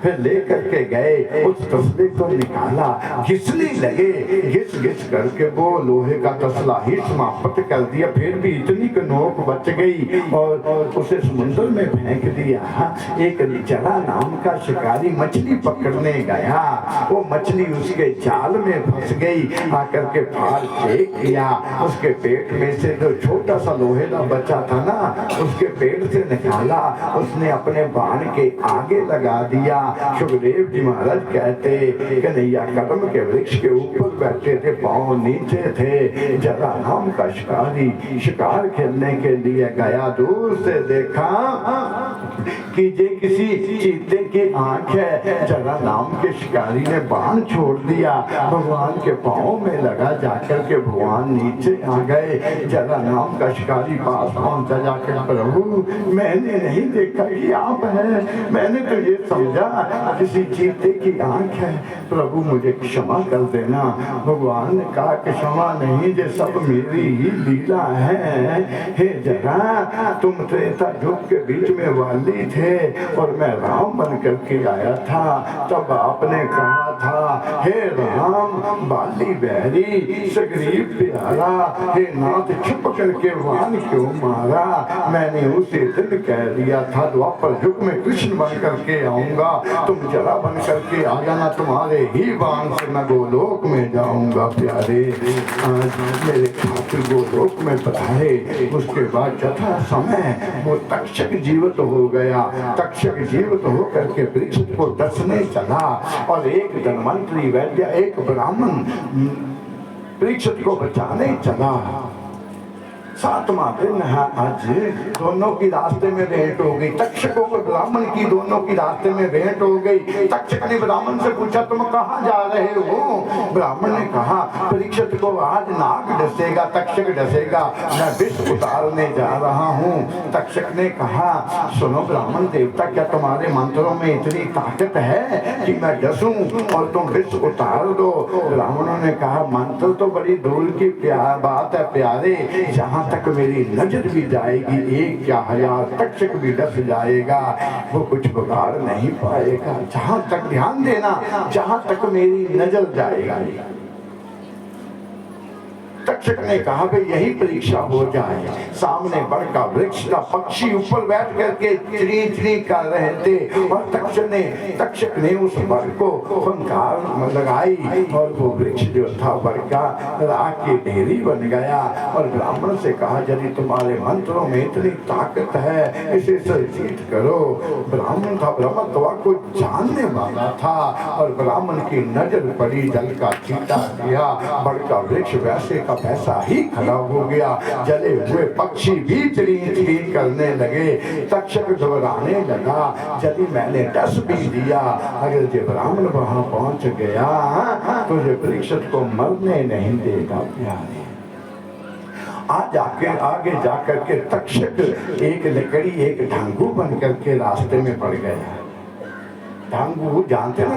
फिर लेकर के गए, उस तसले को निकाला, घिसने लगे, घिस घिस करके वो लोहे का तसला ही समाप्त कर दिया। फिर भी इतनी की नोक बच गई और उसे समुद्र में फेंक दिया। एक जला नाम का शिकारी मछली पकड़ने गया, वो मछली उसके जाल में फंस गई। आकर के फाड़ फेंक दिया, उसके पेट में से जो छोटा सा लोहे का बच्चा था ना, उसके पेट से निकाला, उसने अपने बाण के आगे लगा दिया। सुखदेव जी महाराज कहते, कन्हैया कर्म के वृक्ष के ऊपर बैठे थे, पांव नीचे थे। जरा नाम का शिकारी शिकार खेलने के लिए गया, दूर से देखा कि ये किसी चीते की आंख है। जरा नाम के शिकारी ने बाण छोड़ दिया, भगवान के पांव में लगा, जाकर के भगवान नीचे आ गए। जरा नाम का शिकारी पास पहुंचा, जाकर प्रभु मैंने नहीं देखा कि आप हैं, मैंने तो ये समझा किसी चीते की आंख है, प्रभु मुझे क्षमा कर देना। भगवान ने कहा कि क्षमा नहीं, ये सब मेरी ही लीला है। हे जरा तुम त्रेता युग के बीच में वाली थे और मैं राम बन करके आया था, तब आपने कहा था हे राम बाली बहरी सग्रीव प्यारा, हे नाथ छुप करके वान क्यों मारा। मैंने उसे दिन कह दिया था द्वापर युग में कृष्ण बन करके आऊंगा, तुम जरा बन करके आ जाना, तुम्हारे ही बाण से मैं गोलोक में जाऊंगा। प्यारे आज मेरे ठाकुर गोलोक में पधारे। उसके बाद यथा समय वो तक्षक जीवित हो गया। तक्षक जीवित होकर के वृक्ष को डसने चला और एक धनवंतरी वैद्य, एक ब्राह्मण वृक्ष को बचाने चला। 7वां दिन है आज, दोनों की रास्ते में भेंट हो गई। तक्षकों को ब्राह्मण की दोनों की रास्ते में भेंट हो गई। तक्षक ने ब्राह्मण से पूछा तुम कहाँ जा रहे हो। ब्राह्मण ने कहा परीक्षित को आज नाग डसेगा, तक्षक डसेगा, मैं विष उतारने जा रहा हूँ। तक्षक ने कहा सुनो ब्राह्मण देवता, क्या तुम्हारे मंत्रों में इतनी ताकत है कि मैं डसूं और तुम विष उतार दो। ब्राह्मणों ने कहा मंत्र तो बड़ी दूर की बात है प्यारे, जहाँ तक मेरी नजर भी जाएगी, एक क्या 1000 तक्षक भी डस जाएगा, वो कुछ बिगाड़ नहीं पाएगा। जहां तक ध्यान देना, जहां तक मेरी नजर जाएगा। तक्षक ने कहा भाई यही परीक्षा हो जाए। सामने बड़ का वृक्ष था, पक्षी ऊपर बैठ करके चिड़ी चिड़ी कर रहे थे और तक्षक ने उस बड़ को फंकार लगाई और वो वृक्ष जो था बड़ का राख की ढेरी बन गया। और ब्राह्मण से कहा यदि तुम्हारे मंत्रों में इतनी ताकत है इसे संजीत करो। ब्राह्मण था, ब्रह्मत्व को जानने वाला था और ब्राह्मण की नजर पड़ी, जल का छींटा किया, बड़ का वृक्ष वैसे का वैसा ही खड़ा हो गया। जले हुए पक्षी भी चिड़ी चिड़ी करने लगे। तक्षक घबराने लगा, यदि मैंने डस भी दिया अगर ये ब्राह्मण वहां पहुंच गया तो ये वृक्ष को मरने नहीं देगा प्यारे। आगे जाकर के तक्षक एक लकड़ी एक ढांगू बन करके रास्ते में पड़ गया। ढांगू जानते ना,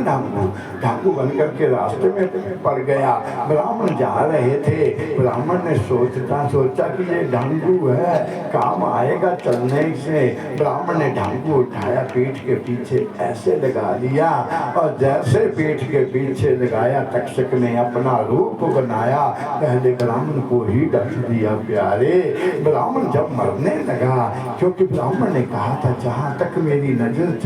ढांगू बन करके रास्ते में पड़ गया। ब्राह्मण जा रहे थे, ब्राह्मण ने सोचा कि ये ढांगू है, काम आएगा चलने से। ब्राह्मण ने ढांगू उठाया, पीठ के पीछे ऐसे लगा लिया और जैसे पीठ के पीछे लगाया तक्षक ने अपना रूप बनाया, पहले ब्राह्मण को ही डस दिया प्यारे। ब्राह्मण जब मरने लगा, क्योंकि ब्राह्मण ने कहा था जहां तक मेरी नजर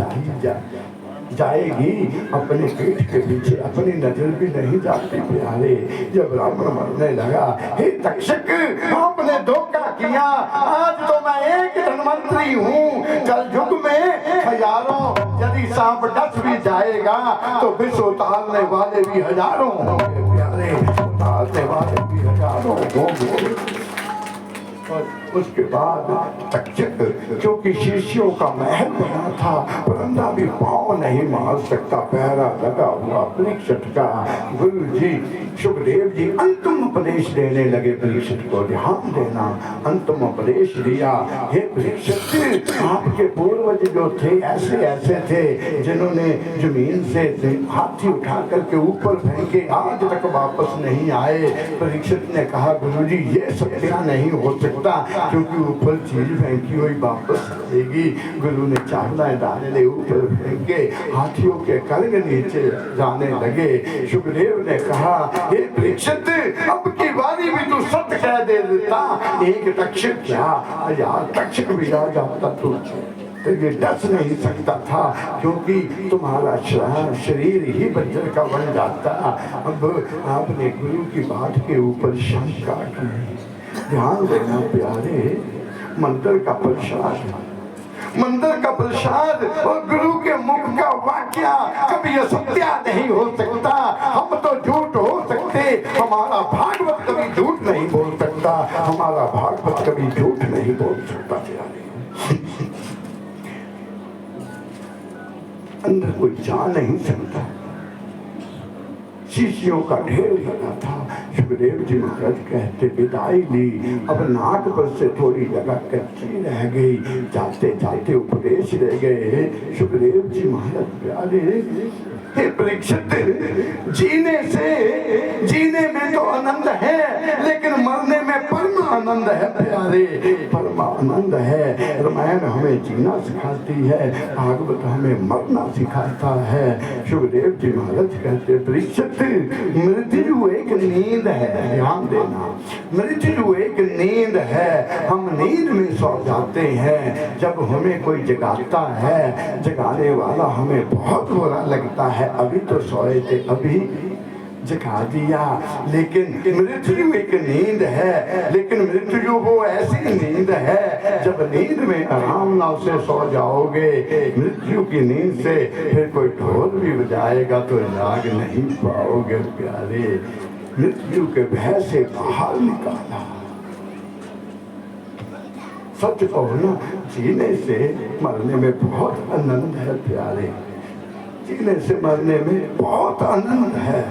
जाएगी अपने पीठ के पीछे अपनी नजर भी नहीं जाती प्यारे। जब ब्राह्मण मरने लगा, हे तक्षक आपने धोखा किया, आज तो मैं एक धनवंतरी हूँ, कल युग में हजारों, यदि सांप डस भी जाएगा तो विष उतारने वाले भी हजारों होंगे प्यारे, उतारने वाले भी हजारों होंगे। और उसके बाद तक्षक जो कि शिष्यों का महल बना था, परंदा भी पाँव नहीं मार सकता, पहरा लगा हुआ परीक्षित का। गुरु जी सुखदेव जी अंतिम उपदेश देने लगे, परीक्षित को ध्यान देना। अंतिम उपदेश दिया, हे परीक्षित आपके पूर्वज जो थे ऐसे ऐसे थे जिन्होंने जमीन से हाथी उठा करके ऊपर फेंके, आज तक वापस नहीं आए। परीक्षित ने कहा गुरु जी ये सत्या नहीं हो सकता, क्योंकि ऊपर चीज फेंकी हुई वापस आएगी। गुरु ने चावलाएं डाले ऊपर फेंके, हाथियों के कलग नीचे जाने लगे। सुखदेव ने कहा हे परीक्षित अब की बारी भी तू सत्य कह देता, एक तक्षक क्या यार, तक्षक भी आ जाता तो ये डस नहीं सकता था, क्योंकि तुम्हारा शरीर ही वज्र का बन जाता। अब आपने गुरु की बात के ऊपर शंका की। ध्यान देना प्यारे, मंत्र का प्रसाद, मंत्र का प्रसाद और गुरु के मुख का वाक्य कभी असत्य नहीं हो सकता। हम तो झूठ हो सकते, हमारा भागवत कभी झूठ नहीं बोल सकता, हमारा भागवत कभी झूठ नहीं बोल सकता प्यारे। अंदर कोई जा नहीं सकता। शिष्यों का ढेर लगा था। सुखदेव जी महाराज कहते विदाई ली, अब नाक पर से थोड़ी जगह कच्ची रह गई, जाते जाते उपदेश रह गए। सुखदेव जी महाराज प्यारे, हे परीक्षित जीने में तो आनंद है, लेकिन मरने में परम आनंद है प्यारे, परम आनंद है। रामायण हमें जीना सिखाती है, भागवत हमें मरना सिखाता है। सुखदेव जी महाराज कहते परीक्षित मृत्यु एक नींद है, ध्यान देना, मृत्यु एक नींद है। हम नींद में सो जाते हैं, जब हमें कोई जगाता है, जगाने वाला हमें बहुत बुरा लगता है, अभी तो सोए थे अभी जगा दिया। लेकिन मृत्यु एक नींद है, लेकिन मृत्यु वो ऐसी नींद है जब नींद में आराम ना से सो जाओगे, मृत्यु की नींद से फिर कोई ढोल भी बजाएगा तो जाग नहीं पाओगे प्यारे। मृत्यु के भय से बाहर निकाला। सच कहो ना, जीने से मरने में बहुत आनंद है प्यारे, जीने से मरने में बहुत आनंद है।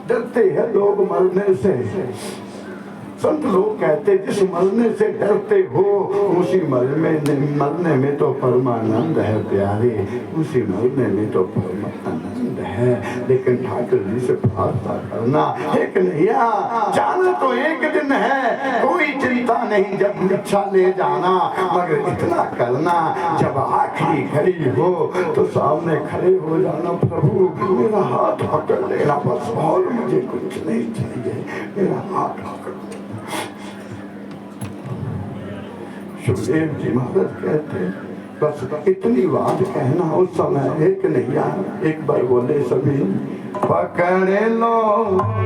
डरते हैं लोग मरने से, संत लोग कहते जिस मरने से डरते हो उसी मरने में तो परमानंद है प्यारे, उसी मरने में तो परमानंद है। लेकिन ठाकुर जी से प्रार्थना करना एक नैया जाना तो एक दिन है, कोई चिंता नहीं जब इच्छा ले जाना, मगर इतना करना जब आखिरी घड़ी हो तो सामने खड़े हो जाना, प्रभु मेरा हाथ पकड़ लेना बस, और मुझे कुछ नहीं चाहिए, मेरा हाथ पकड़। सुखदेव जी महाराज कहते बस इतनी बात कहना। उस समय एक नैया एक बार बोले सभी पकड़ लो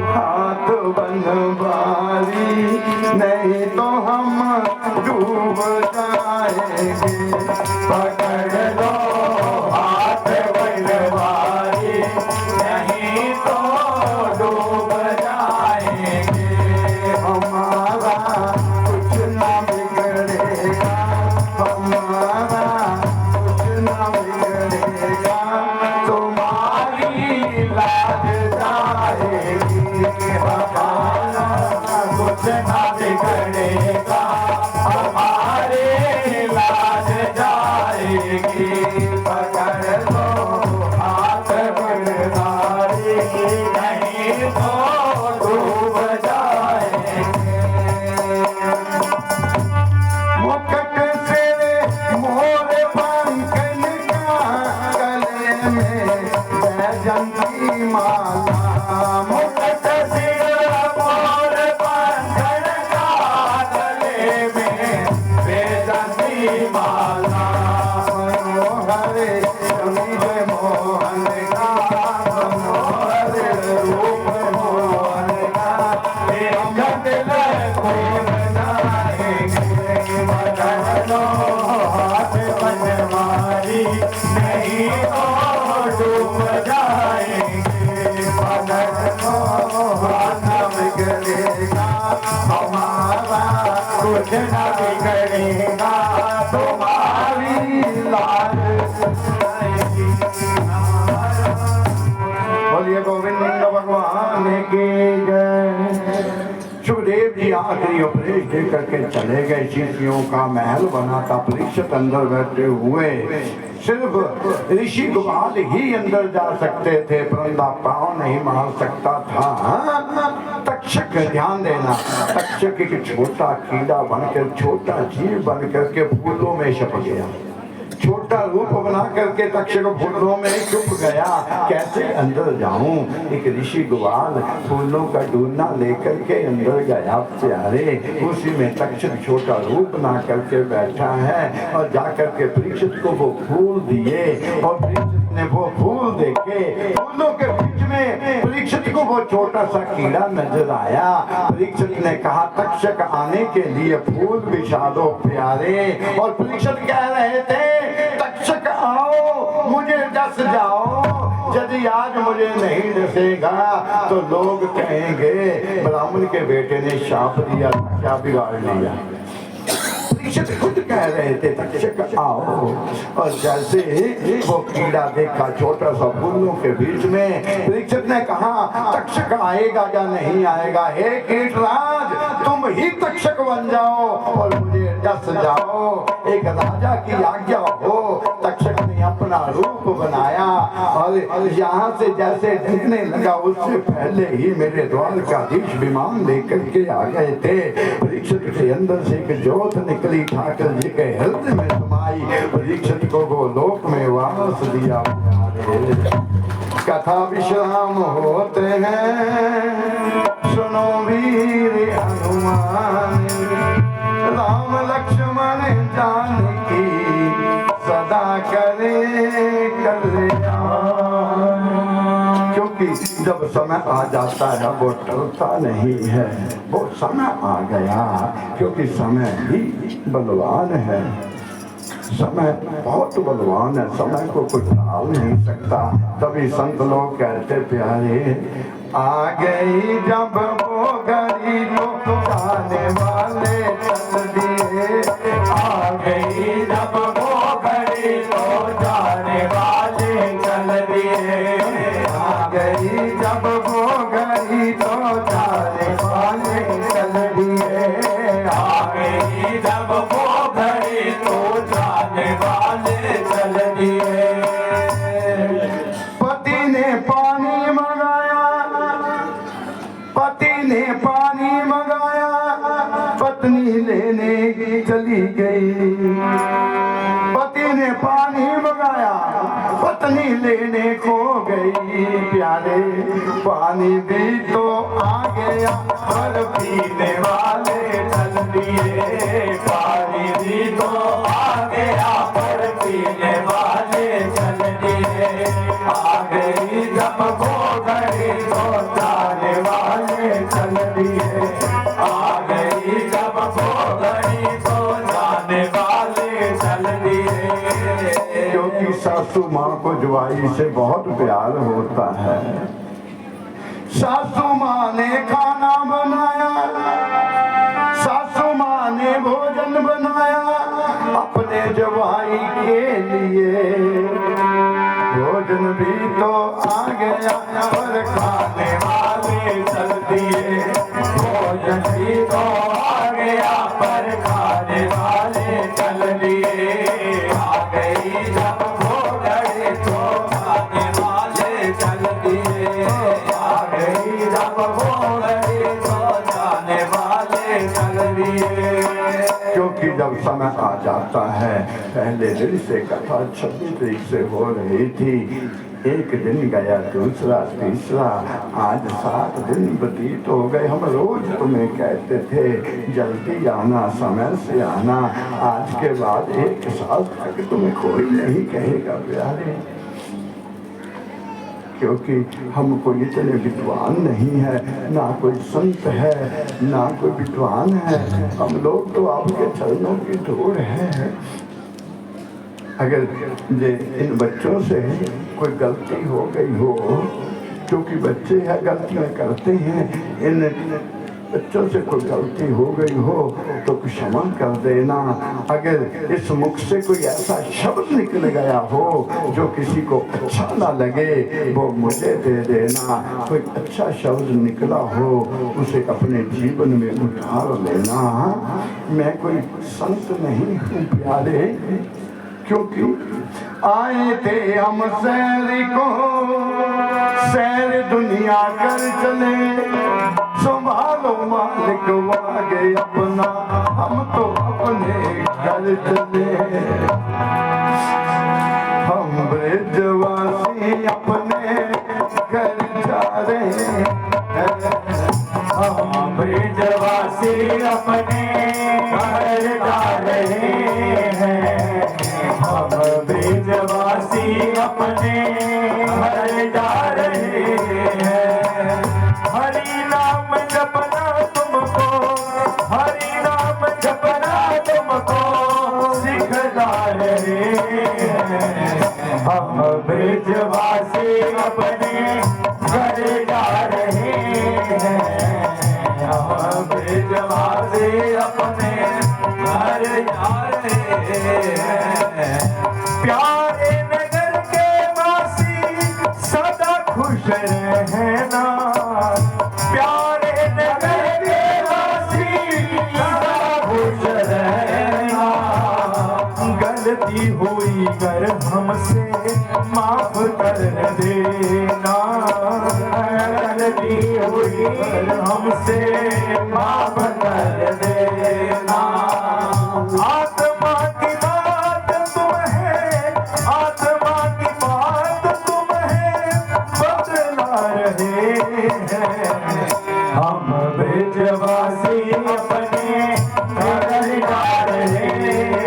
हाथ बनवारी, नहीं तो हम डूब जाएंगे। पकड़ लो हाथ बनवारी, नहीं तो डूब जाएंगे। हमारा कुछ ना बिगड़ेगा, हमारा कुछ ना बिगड़ेगा, तुम्हारी लाज जाएगी, हमारा कुछ ना बिगड़ेगा, हमारे लाज जाएगी। पकड़ लो हाथ बनवारी, नहीं तो डूब जाएंगे। मुकुट से मोर पंखन का, गले में बैजंती माला, मुकुट सिर मोर पंखन का, गले में बेजंती माला। मनोहर समीर मोहन का, मनोहर रूप मोहन का, एक दिल को बनाएंगे। पकड़ लो हाथ बनवारी, नहीं तो डूब जाएंगे। पकड़ लो हाथ बिगड़ेगा, हमारा कुछ ना बिगड़ेगा, तुम्हारी लाज जाएगी। बोलिए गोविंद भगवान की जय। सुखदेव जी आखिरी उपदेश दे करके चले गए। शिष्यों का महल बना था, परीक्षित अंदर बैठे हुए, सिर्फ ऋषि गोपाल ही अंदर जा सकते थे, परंदा पाँव नहीं मार सकता था। तक्षक ध्यान देना, तक्षक एक छोटा कीड़ा बनकर, छोटा जीव बनकर के फूलों में छप गया, छोटा रूप बना करके तक्षक फूलों में छुप गया। कैसे अंदर जाऊं? एक ऋषि ग्वाल फूलों का डूना लेकर के अंदर गया प्यारे, उसी में तक्षक छोटा रूप बना करके बैठा है, और जाकर के परीक्षित को वो फूल दिए, और परीक्षित ने वो फूल देखे। फूलों के बीच में परीक्षित को वो छोटा सा कीड़ा नजर आया। परीक्षित ने कहा तक्षक आने के लिए फूल बिछा दो प्यारे, और परीक्षित कह रहे थे तक्षक आओ मुझे डस जाओ, यदि आज मुझे नहीं डसेगा तो लोग कहेंगे ब्राह्मण के बेटे ने शाप दिया, क्या बिगाड़ लिया। परीक्षित खुद कह रहे थे तक्षक आओ, और जैसे वो कीड़ा देखा छोटा सा फूलों के बीच में, परीक्षित ने कहा तक्षक आएगा या नहीं आएगा, हे कीटराज तुम ही तक्षक बन जाओ और मुझे डस जाओ। एक राजा की आज्ञा हो। तक्षक ने अपना रूप बनाया, और यहाँ से जैसे ढकने लगा उससे पहले ही मेरे द्वारकाधीश विमान लेकर के आ गए थे। परीक्षित के अंदर से एक ज्योत निकली, ठाकुर जी के हृदय में समाई, परीक्षित को वो लोक में वापस दिया। कथा विश्राम होते हैं, सुनो वीर हनुमान, राम लक्ष्मण जानकी सदा करे कल्याण। क्योंकि जब समय आ जाता है वो टलता नहीं है, वो समय आ गया, क्योंकि समय ही बलवान है, समय बहुत बलवान है, समय को कोई टाल नहीं सकता। तभी संत लोग कहते प्यारे, आ गई जब वो घड़ी तो जाने वाले चल दिए, आ गई जब वो घड़ी तो जाने वाले चल दिए, आ गई जब वो घड़ी तो जाने वाले चल दिए। पानी मंगाया, पत्नी लेने को गई प्यारे, पानी भी तो आ गया और पीने वाले चल दिए, पानी भी तो आ गया पर पीने वाले चल दिए। आ गई जब वो घड़ी तो जाने वाले चल दिए, आ गई जब वो घड़ी तो जाने वाले चल दिए। क्योंकि सासू माँ को जवाई से बहुत प्यार होता है। सासू माँ ने खाना बनाया, सासू माँ ने भोजन बनाया अपने जवाई के लिए, भोजन भी तो आ गया और खाने वाले चल दिए, भोजन भी तो आ गया पर खाने वाले चल दिए। आ गई जब वो घड़ी तो खाने वाले चल दिए, आ गई जब वो घड़ी तो जाने वाले चल दिए। क्योंकि जब समय आ जाता है, पहले दिन से कथा 26 तारीख से हो रही थी, एक दिन गया, दूसरा, तीसरा, आज 7 दिन व्यतीत हो गए। हम रोज तुम्हें कहते थे जल्दी आना, समय से आना, आज के बाद 1 साल तक तुम्हें कोई नहीं कहेगा प्यारे, क्योंकि हम कोई इतने विद्वान नहीं है, ना कोई संत है, ना कोई विद्वान है, हम लोग तो आपके चरणों की धूल है। अगर ये इन बच्चों से कोई गलती हो गई हो, क्योंकि बच्चे हैं गलतियां करते हैं, इन बच्चों से कोई गलती हो गई हो तो क्षमा कर देना। अगर इस मुख से कोई ऐसा शब्द निकल गया हो जो किसी को अच्छा ना लगे, वो मुझे दे देना। कोई अच्छा शब्द निकला हो उसे अपने जीवन में उतार लेना। मैं कोई संत नहीं हूँ प्यारे, क्योंकि आए थे हम सैर को, सैर दुनिया कर चले, संभालो मालिक आगे अपना, हम तो अपने घर चले। हम ब्रजवासी अपने घर जा रहे हैं, हम ब्रजवासी अपने घर जा रहे हैं, हम ब्रजवासी अपने घर जा रहे हैं। हरि नाम जपना तुमको, हरि नाम जपना तुमको सिखला रहे हैं। हम ब्रजवासी अपने घर जा रहे हैं, हम ब्रजवासी अपने घर जा रहे हैं। प्यारे नगर के वासी सदा खुश रहना, प्यारे नगर के वासी सदा खुश रहना। गलती हुई कर हमसे माफ कर देना, गलती हुई कर हमसे माफ कर देना। आत्मा की बात तुम है, आत्मा की बात तुम है, बदला रहे हैं। हम ब्रजवासी अपने घर जा रहे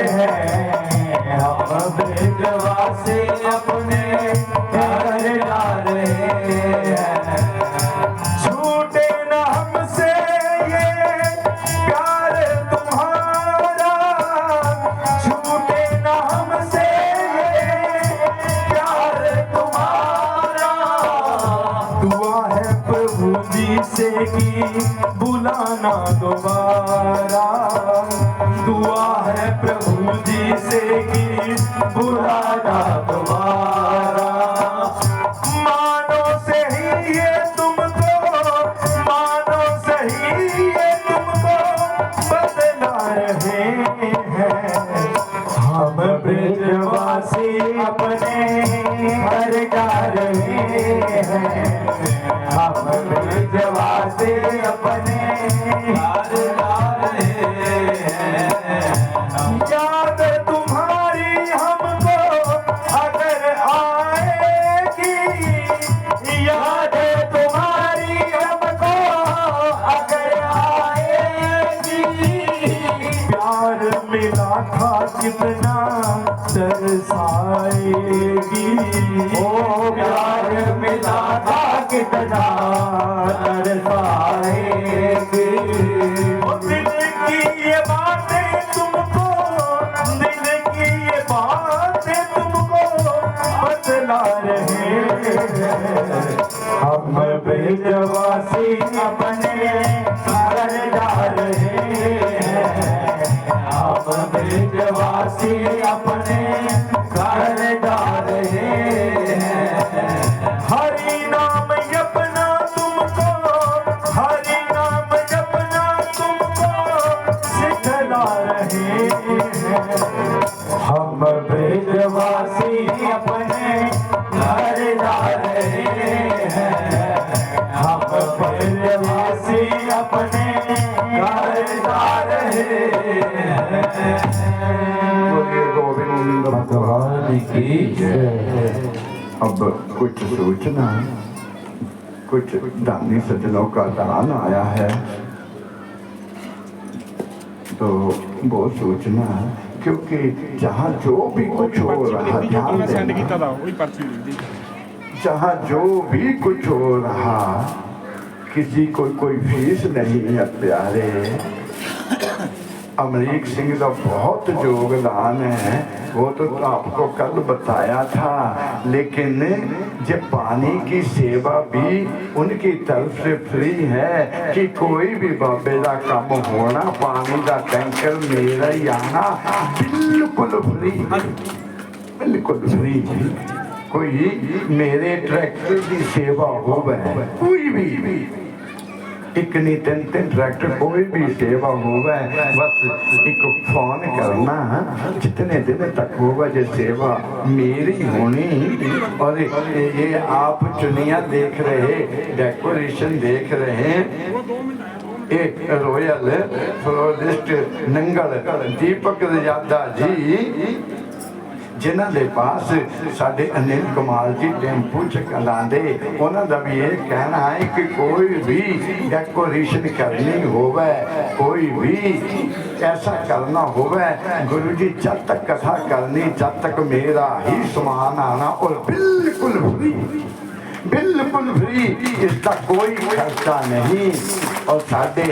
हैं, हम ब्रजवासी अपने घर जा रहे हैं। छूटे न हमसे ये प्यार तुम्हारा, छूटे न हमसे ये प्यार तुम्हारा। दुआ है प्रभु जी से कि बुलाना दोबारा, दुआ है प्रभु जी से कि बुलाना दोबारा। मानो सही ये तुमको, मानो सही ये तुमको बदला रहे हैं। हम ब्रजवासी अपने घर जा रहे हैं, हम ब्रजवासी अपने घर जा रहे हैं। याद तुम्हारी हमको कितना तरसाएगी, ओ प्यार मिला था कितना तरसाएगी। ओ दिल की ये बातें तुमको, दिल की ये बातें तुमको बतला रहे हैं। हम बेजवासी अपने घर जा रहे हैं, हम बेजवासी अपने घर जा रहे हैं। हरि नाम जपना तुमको, हरि नाम जपना तुमको सिखला रहे हैं। हम बेजवासी अपने घर जा रहे हैं, हम बेजवासी अपने घर जा रहे हैं। बोलिए गोविंद भगवान की जय। अब कुछ सूचना, कुछ दानी सज्जनों का दान आया है, तो वो सूचना, क्योंकि जहाँ जो भी कुछ हो रहा, ध्यान देना, जहाँ जो भी कुछ हो रहा, किसी को कोई फीस नहीं है प्यारे। अमरीक सिंह का बहुत योगदान है, वो तो आपको कल बताया था, लेकिन ये पानी की सेवा भी उनकी तरफ से फ्री है कि कोई भी बाबे का काम होना, पानी का टैंकर मेरा ही आना, बिल्कुल फ्री, बिल्कुल फ्री। कोई मेरे ट्रैक्टर की सेवा हो वह कोई भी, एक नहीं तीन तीन ट्रैक्टर, कोई भी सेवा होगा, बस एक फोन करना, जितने दिन तक होगा ये सेवा मेरी होनी। और ये आप चुनिया देख रहे, डेकोरेशन देख रहे, एक रॉयल फ्लोरिस्ट नंगल दीपक रजादा जी, जिन्हों के पास साढ़े अनिल कमाल जी टेम्पू चलाते, उन्होंने भी ये कहना है कि कोई भी डेकोरेशन करनी होवे, कोई भी ऐसा करना होवे, गुरु जी जब तक कथा करनी, जब तक मेरा ही समान आना, और बिल्कुल फ्री, बिल्कुल फ्री, इसका कोई खर्चा नहीं। और साढ़े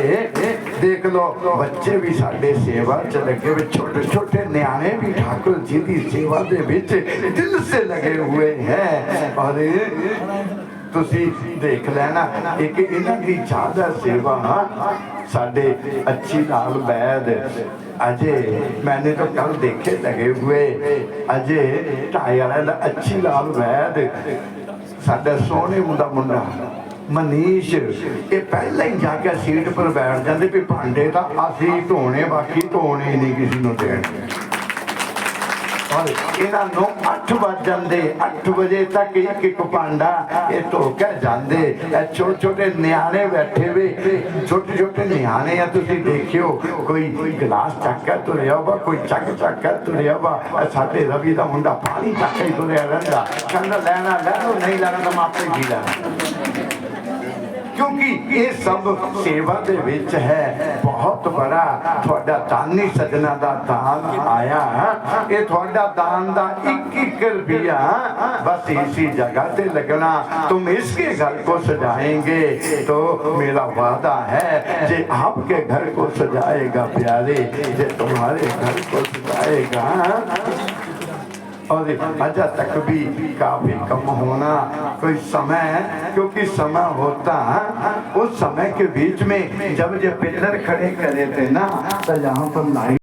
देख लो बच्चे भी साढ़े सेवा च लगे हुए, छोटे छोटे न्याणे भी ठाकुर जी की सेवा दे विच दिल से लगे हुए हैं। और तुसी देख लेना, एक इन्हां दी ज्यादा सेवा साढ़े अच्छी लाल बैद अजय, मैंने तो कल देखे लगे हुए, अजय ढाई वाला अच्छी लाल बैद, साडा सोने मुंडा मुंडा मनीष, ये पहले ही जाके सीट पर बैठ जाते भी भांडे तो असी धोने, बाकी धोने नहीं किसी को देने। और इन्हों 8 बज जाते, 8 बजे तक एक एक भांडा ये धो के जाते। छोटे छोटे न्याणे बैठे हुए, छोटे छोटे न्याणे हैं, तुम देखियो, कोई गिलास चक कर तुरया वा, कोई चक चक कर तुरया वा। साडे रवि का मुंडा पानी चक ही तुरया रहा, कहना लैना लै लो, नहीं लैना तो मैं आपे पी लैना, क्योंकि ये सब सेवा दे विच है। बहुत बड़ा थोड़ा दानी सजना का दान आया, ये थोड़ा दान का 1-1 रुपया बस इसी जगह पे लगना। तुम इसके घर को सजाएंगे तो मेरा वादा है, जे आपके घर को सजाएगा प्यारे, जे तुम्हारे घर को सजाएगा। और अजा तक भी काफी कम होना कोई समय, क्योंकि समय होता उस समय के बीच में जब ये पिलर खड़े करे थे ना, तो यहाँ पर लाइन